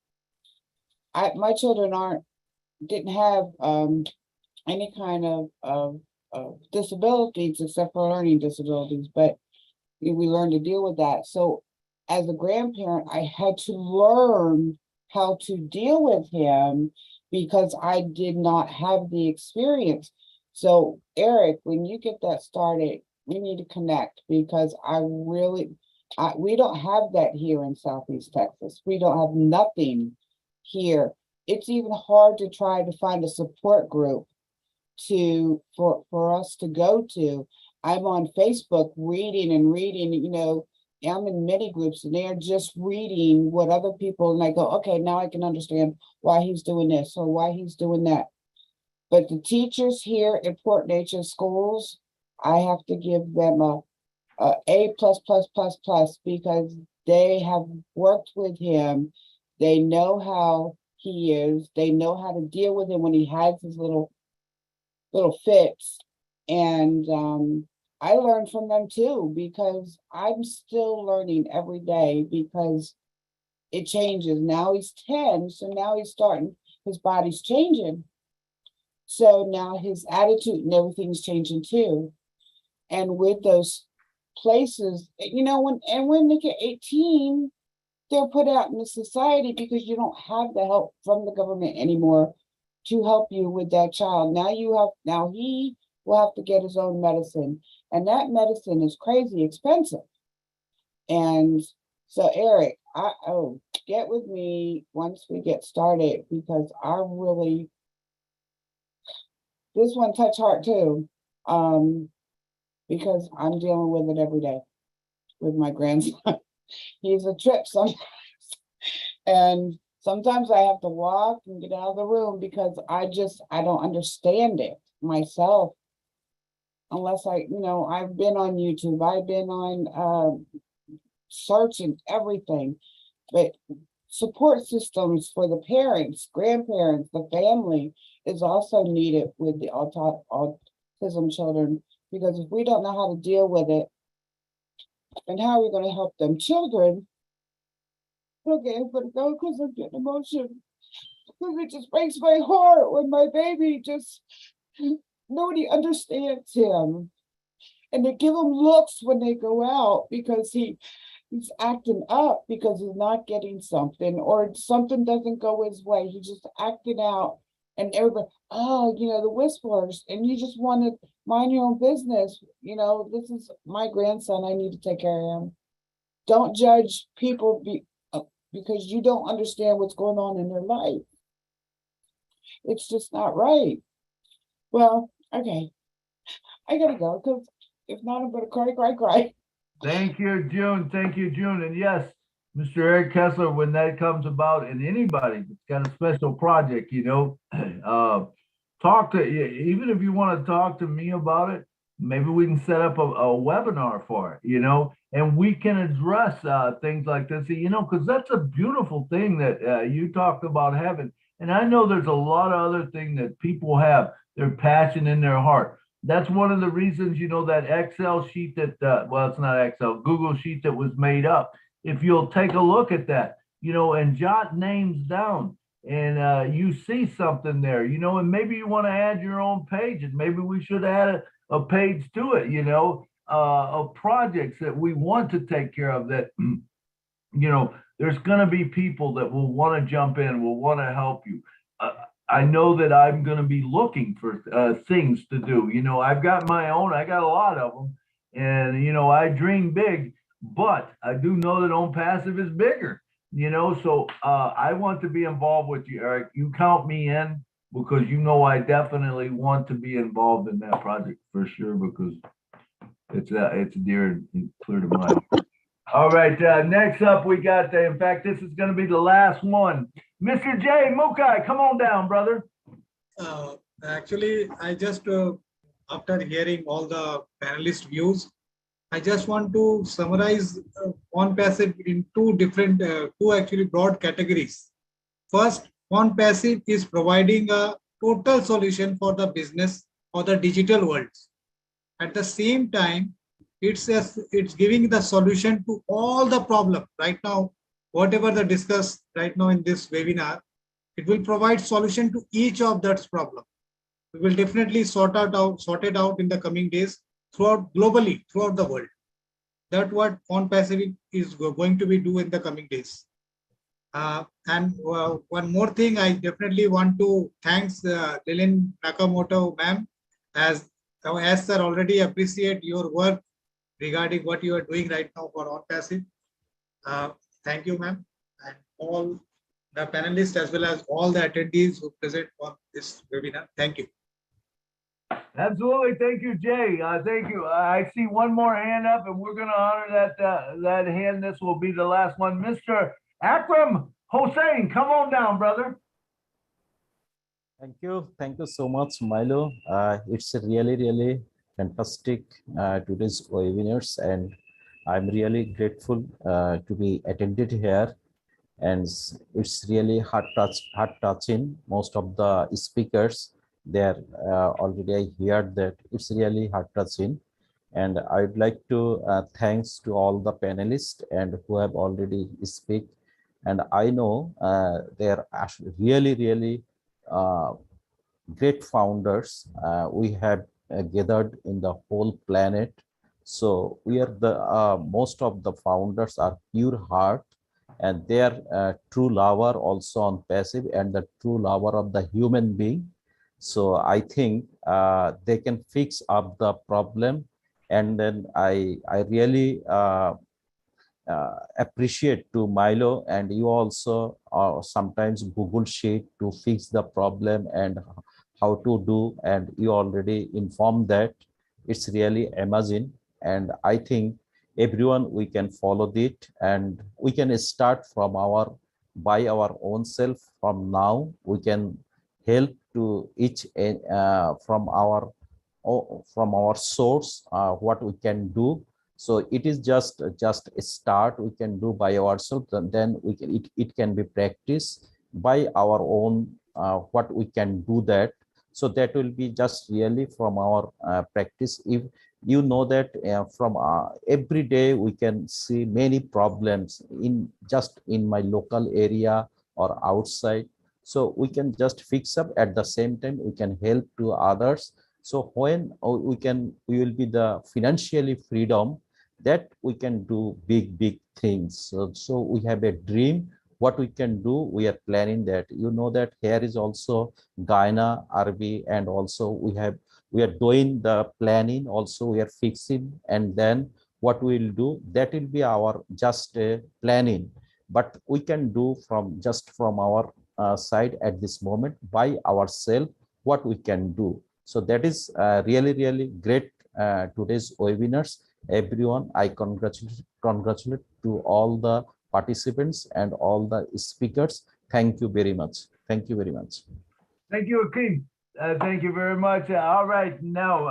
my children didn't have any kind of disabilities except for learning disabilities, but we learned to deal with that. So as a grandparent, I had to learn how to deal with him because I did not have the experience. So Eric, when you get that started, we need to connect because we don't have that here in Southeast Texas. We don't have nothing here. It's even hard to try to find a support group for us to go to. I'm on Facebook reading, I'm in many groups and they're just reading what other people, and I go, okay, now I can understand why he's doing this or why he's doing that. But the teachers here at Port Nature schools, I have to give them a A++++ because they have worked with him. They know how he is. They know how to deal with him when he has his little fits. And I learn from them too, because I'm still learning every day because it changes. Now he's 10, so now his body's changing. So now his attitude and everything's changing too. And with those places, when they get 18, they're put out in the society because you don't have the help from the government anymore to help you with that child. Now he will have to get his own medicine, and that medicine is crazy expensive. And so Eric, get with me once we get started because this one touch heart too, because I'm dealing with it every day with my grandson. He's a trip sometimes. And sometimes I have to walk and get out of the room because I don't understand it myself. Unless I've been on YouTube, I've been on searching everything. But support systems for the parents, grandparents, the family is also needed with the autism children, because if we don't know how to deal with it, then how are we going to help them children? Okay, I'm going to go because I'm getting emotional. Because it just breaks my heart when my baby nobody understands him. And they give him looks when they go out because he's acting up because he's not getting something or something doesn't go his way. He's just acting out and everybody, the whisperers, and you just want to mind your own business. This is my grandson. I need to take care of him. Don't judge people because you don't understand what's going on in their life. It's just not right. Well, okay. I gotta go because if not, I'm gonna cry. Thank you, June. Thank you, June. And yes, Mr. Eric Kessler, when that comes about, and anybody that's got a special project, talk to, even if you want to talk to me about it, maybe we can set up a webinar for it, and we can address things like this, because that's a beautiful thing that you talked about having. And I know there's a lot of other things that people have, their passion in their heart. That's one of the reasons, that Excel sheet that, well, it's not Excel, Google sheet that was made up. If you'll take a look at that, and jot names down, and you see something there, and maybe you want to add your own page, and maybe we should add a page to it, of projects that we want to take care of that, there's going to be people that will want to jump in, will want to help you. I know that I'm going to be looking for things to do. I've got my own, I got a lot of them, and, I dream big, but I do know that Own Passive is bigger, so I want to be involved with you, Eric. You count me in. because you know I definitely want to be involved in that project for sure, because it's dear and clear to my heart. All right, next up we got, in fact, this is going to be the last one. Mr. J. Mukai, come on down, brother. Actually, I just, after hearing all the panelist views, I just want to summarize on-passive in two actually broad categories. First, on-passive is providing a total solution for the business or the digital world. At the same time, it's giving the solution to all the problem right now. Whatever the discuss right now in this webinar, it will provide solution to each of that problem. We will definitely sort it out in the coming days globally throughout the world. That's what on-passive is going to be do in the coming days. And one more thing, I definitely want to thanks Lynn Nakamoto, ma'am, as sir already appreciate your work regarding what you are doing right now for on-passive. Thank you, ma'am, and all the panelists as well as all the attendees who present on this webinar. Thank you. Absolutely. Thank you, Jay. Thank you. I see one more hand up, and we're going to honor that hand. This will be the last one. Mr. Akram Hossein, come on down, brother. Thank you. Thank you so much, Milo. It's a really fantastic today's webinars, and I'm really grateful to be attended here. And it's really heart-touching. Most of the speakers there already I heard that it's really heart-touching. And I'd like to thanks to all the panelists and who have already speak. And I know they're really great founders we have gathered in the whole planet. So we are the most of the founders are pure heart, and they are true lover also on passive and the true lover of the human being. So I think they can fix up the problem. And then I really appreciate to Milo, and you also sometimes Google Sheet to fix the problem and how to do, and you already informed that. It's really amazing, and I think everyone we can follow it, and we can start from by our own self. From now we can help to each from our source what we can do. So it is just a start we can do by ourselves, and then we can it can be practiced by our own what we can do that. So that will be just really from our practice. If you know that from every day we can see many problems in my local area or outside. So we can just fix up, at the same time we can help to others. So when we will be the financially freedom, that we can do big things. So we have a dream what we can do. We are planning that. You know that here is also Guyana, RB, and also we are doing the planning. Also we are fixing, and then what we will do, that will be our just planning. But we can do from our side at this moment by ourselves what we can do. So that is really great today's webinars. Everyone, I congratulate to all the participants and all the speakers. Thank you very much. Thank you very much. Thank you, Akeem. Thank you very much. All right, now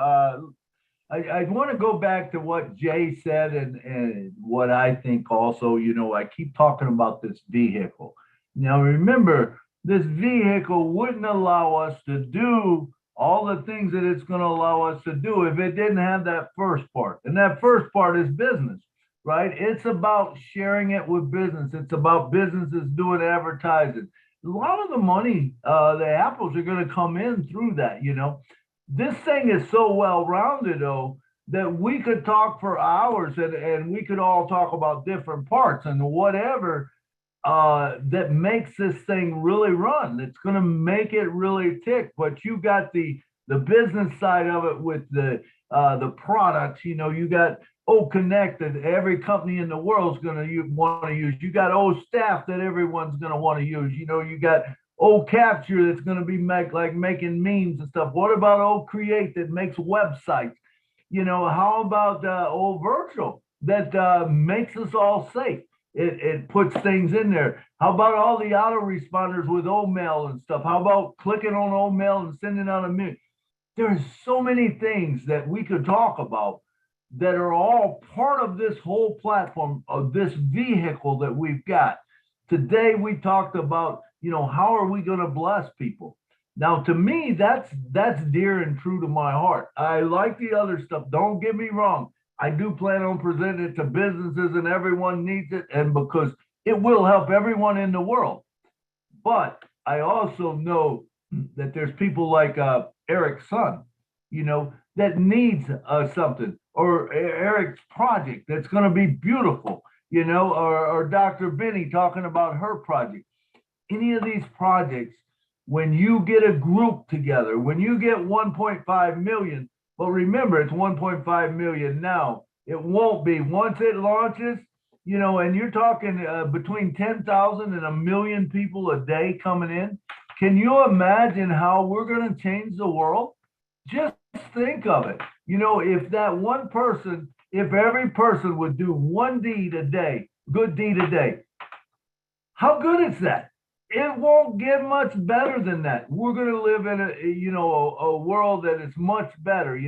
I want to go back to what Jay said and what I think also. You know, I keep talking about this vehicle. Now remember, this vehicle wouldn't allow us to do all the things that it's going to allow us to do if it didn't have that first part. And that first part is business, right? It's about sharing it with business. It's about businesses doing advertising. A lot of the money, the apples are going to come in through that, you know. This thing is so well-rounded, though, that we could talk for hours and we could all talk about different parts and whatever that makes this thing really run. It's going to make it really tick. But you got the business side of it with the products. You know, you got Connect that every company in the world is going to want to use. You got staff that everyone's going to want to use. You know, you got Capture that's going to be making memes and stuff? What about Create that makes websites? How about Virtual that makes us all safe? It puts things in there. How about all the autoresponders with Mail and stuff? How about clicking on Mail and sending out a mail? There's so many things that we could talk about that are all part of this whole platform, of this vehicle that we've got. Today, we talked about, how are we going to bless people? Now, to me, that's dear and true to my heart. I like the other stuff. Don't get me wrong. I do plan on presenting it to businesses, and everyone needs it, and because it will help everyone in the world. But I also know that there's people like Eric's son, that needs something, or Eric's project that's going to be beautiful, or Dr. Benny talking about her project. Any of these projects, when you get a group together, when you get 1.5 million, well, remember, it's 1.5 million now. It won't be once it launches, and you're talking between 10,000 and 1 million people a day coming in. Can you imagine how we're going to change the world? Just think of it. If that one person, if every person would do one deed a day, good deed a day, how good is that? It won't get much better than that. We're going to live in a world that is much better.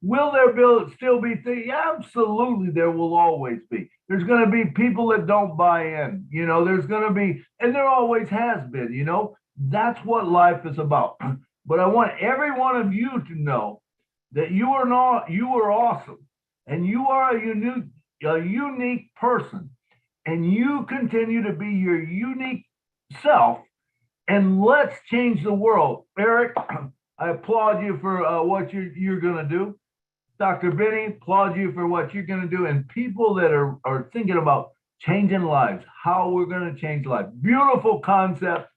Will there still be things? Yeah, absolutely, there will always be. There's going to be people that don't buy in. There's going to be, and there always has been. That's what life is about. But I want every one of you to know that you are awesome, and you are a unique person, and you continue to be your unique self, and let's change the world. Eric, I applaud you for what you're going to do. Dr. Benny, applaud you for what you're going to do. And people that are thinking about changing lives, how we're going to change lives. Beautiful concept.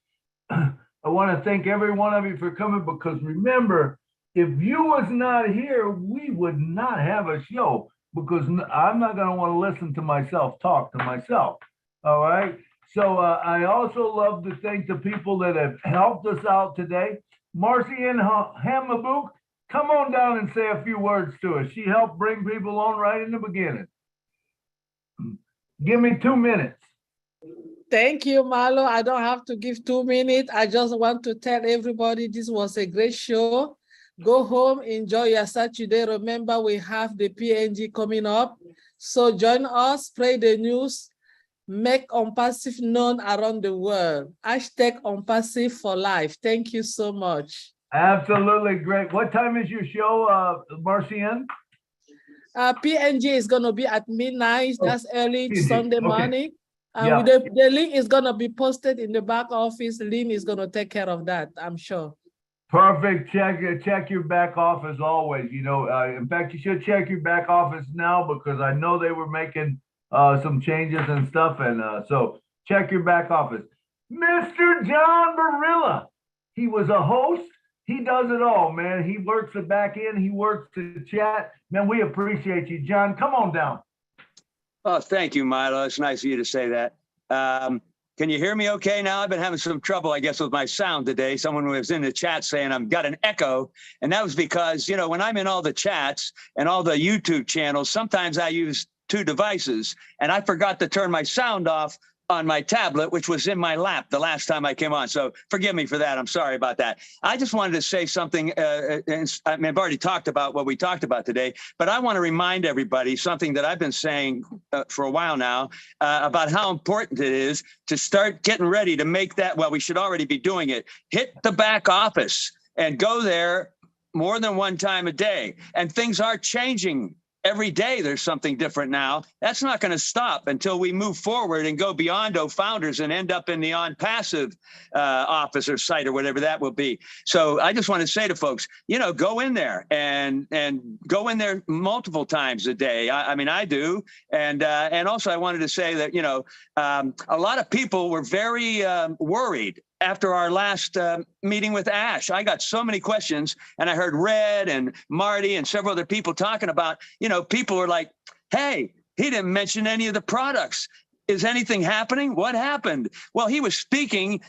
I want to thank every one of you for coming, because remember, if you was not here, we would not have a show, because I'm not going to want to listen to myself talk to myself. All right. So I also love to thank the people that have helped us out today. Marcy and Hamabuk, come on down and say a few words to us. She helped bring people on right in the beginning. Give me 2 minutes. Thank you, Milo. I don't have to give 2 minutes. I just want to tell everybody this was a great show. Go home, enjoy your Saturday. Remember, we have the PNG coming up. So join us, spread the news, make OnPassive known around the world. Hashtag OnPassive for life. Thank you so much. Absolutely great. What time is your show, Marcian? PNG is going to be at midnight. That's early Sunday morning. Yeah. The link is going to be posted in the back office. Lynn is going to take care of that, I'm sure. Perfect. Check your back office always. In fact, you should check your back office now, because I know they were making some changes and stuff. And so check your back office. Mr. John Barilla, he was a host. He does it all, man. He works the back end. He works the chat. Man, we appreciate you, John. Come on down. Oh, thank you, Milo. It's nice of you to say that. Can you hear me okay now? I've been having some trouble, I guess, with my sound today. Someone was in the chat saying I've got an echo. And that was because, when I'm in all the chats and all the YouTube channels, sometimes I use 2 devices, and I forgot to turn my sound off on my tablet, which was in my lap the last time I came on. So forgive me for that. I'm sorry about that. I just wanted to say something. I've already talked about what we talked about today, but I want to remind everybody something that I've been saying for a while now about how important it is to start getting ready to make that. Well, we should already be doing it. Hit the back office and go there more than one time a day. And things are changing. Every day there's something different now. That's not going to stop until we move forward and go beyond founders and end up in the OnPassive office or site or whatever that will be. So I just want to say to folks, go in there and go in there multiple times a day. I mean, I do. And also I wanted to say that, a lot of people were very worried after our last meeting with Ash. I got so many questions, and I heard Red and Marty and several other people talking about, people were like, hey, he didn't mention any of the products. Is anything happening? What happened? Well, he was speaking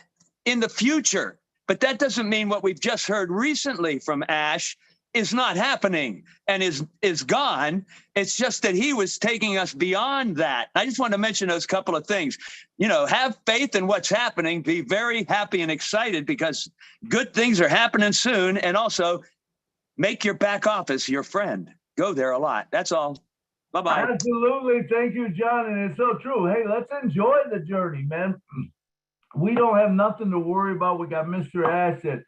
in the future. But that doesn't mean what we've just heard recently from Ash is not happening and is gone. It's just that he was taking us beyond that. I just want to mention those couple of things. You know, have faith in what's happening, be very happy and excited because good things are happening soon. And also make your back office your friend. Go there a lot. That's all. Bye-bye. Absolutely. Thank you, John. And it's so true. Hey, let's enjoy the journey, man. We don't have nothing to worry about. We got Mr. Ash that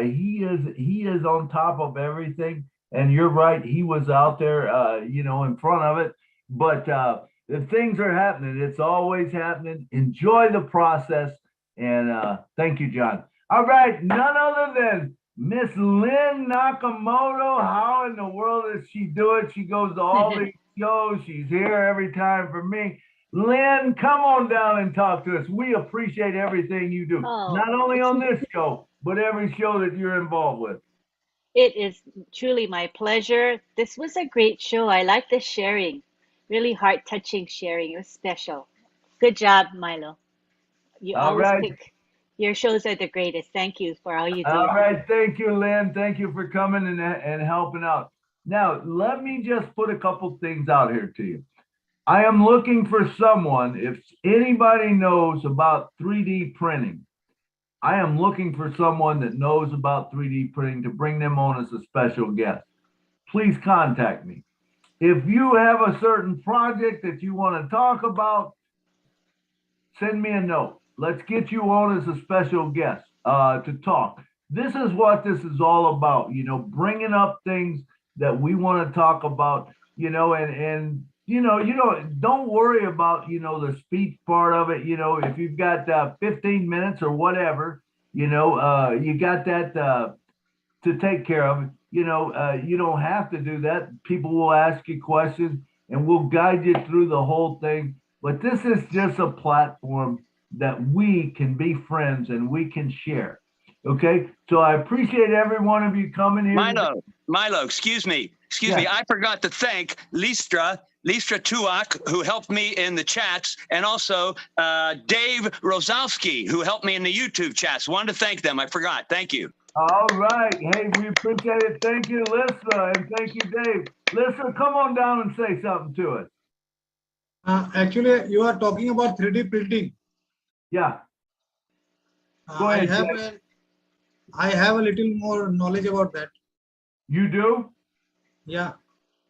he is on top of everything. And you're right. He was out there, you know, in front of it. But if things are happening, it's always happening. Enjoy the process. And thank you, John. All right. None other than Miss Lynn Nakamoto. How in the world does she do it? She goes to all these shows. She's here every time for me. Lynn, come on down and talk to us. We appreciate everything you do, not only on this show, but every show that you're involved with. It is truly my pleasure. This was a great show. I like the sharing, really heart-touching sharing. It was special. Good job, Milo. You All always right. pick, your shows are the greatest. Thank you for all you do. All right. Thank you, Lynn. Thank you for coming and helping out. Now, let me just put a couple things out here to you. I am looking for someone, if anybody knows about 3D printing, I am looking for someone that knows about 3D printing to bring them on as a special guest. Please contact me. If you have a certain project that you want to talk about, send me a note. Let's get you on as a special guest to talk. This is what this is all about, you know, bringing up things that we want to talk about, you know, and you know, don't worry about, you know, the speech part of it. You know, if you've got 15 minutes or whatever, you know, you got that to take care of. You know, you don't have to do that. People will ask you questions and we'll guide you through the whole thing. But this is just a platform that we can be friends and we can share. Okay, so I appreciate every one of you coming here. Milo, excuse me. I forgot to thank Listra Tuak, who helped me in the chats, and also Dave Rosalski, who helped me in the YouTube chats. Wanted to thank them. I forgot. Thank you. All right. Hey, we appreciate it. Thank you, Lissa, and thank you, Dave. Lissa, come on down and say something to us. Actually, you are talking about 3D printing. Yeah. Go ahead, I have a little more knowledge about that. You do? Yeah.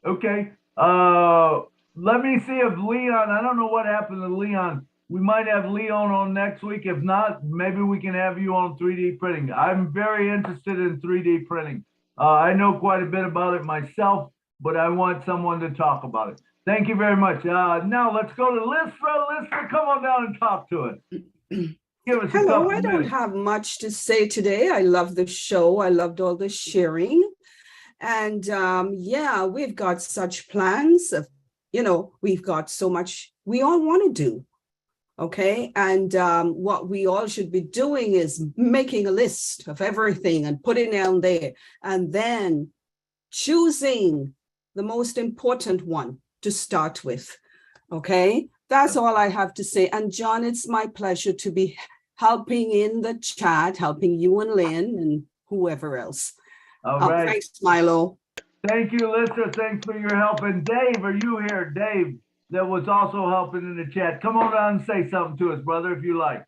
Okay. Let me see if Leon, I don't know what happened to Leon. We might have Leon on next week. If not, maybe we can have you on 3D printing. I'm very interested in 3D printing. I know quite a bit about it myself, but I want someone to talk about it. Thank you very much. Now let's go to Listra. Listra, come on down and talk to us. Give us Hello, I don't have much to say today. I love the show. I loved all the sharing. And yeah, we've got such plans. You know, we've got so much we all want to do. Okay. And what we all should be doing is making a list of everything and putting it down there and then choosing the most important one to start with. Okay. That's all I have to say. And John, it's my pleasure to be helping in the chat, helping you and Lynn and whoever else. All right. Thanks, Milo. Thank you, Lisa. Thanks for your help. And Dave, are you here? Dave, that was also helping in the chat. Come on down and say something to us, brother, if you like.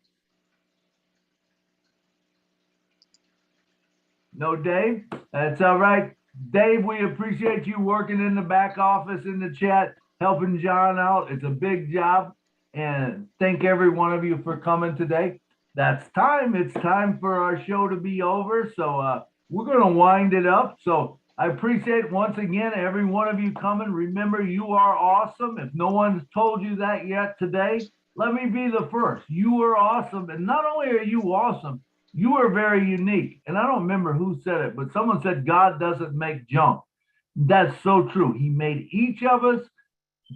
No, Dave? That's all right. Dave, we appreciate you working in the back office in the chat, helping John out. It's a big job. And thank every one of you for coming today. That's time. It's time for our show to be over. So we're going to wind it up. So I appreciate once again every one of you coming. Remember, you are awesome. If no one's told you that yet today, let me be the first. You are awesome. And not only are you awesome, you are very unique. And I don't remember who said it, but someone said God doesn't make junk. That's so true. He made each of us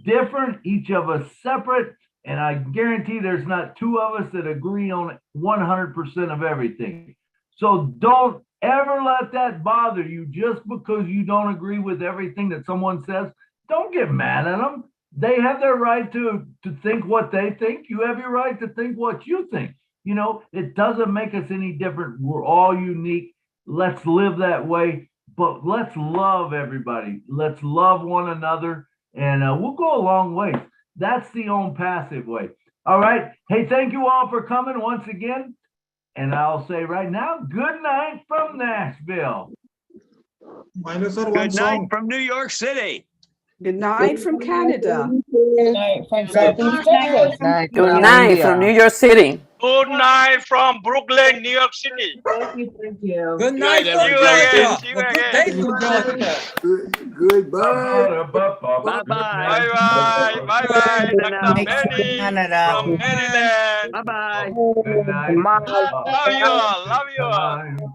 different, each of us separate. And I guarantee there's not two of us that agree on 100% of everything. So don't ever let that bother you just because you don't agree with everything that someone says. Don't get mad at them. They have their right to think what they think. You have your right to think what you think. You know, it doesn't make us any different. We're all unique. Let's live that way, but let's love everybody. Let's love one another, and we'll go a long way. That's the Own Passive way. All right. Hey, thank you all for coming once again. And I'll say right now, good night from Nashville. Milo sir, one Good night song. from New York City. Good night from Canada. Good night from Southeast Texas. Good night from New York City. Good night from Brooklyn, New York City. Thank you, thank you. Good night from See you again. Georgia. See you Well, good again. day from Georgia. Goodbye. Bye-bye. Bye bye. Bye bye. Dr. Benny Canada. from Maryland. Bye-bye. Good night. Love you all. Love you all.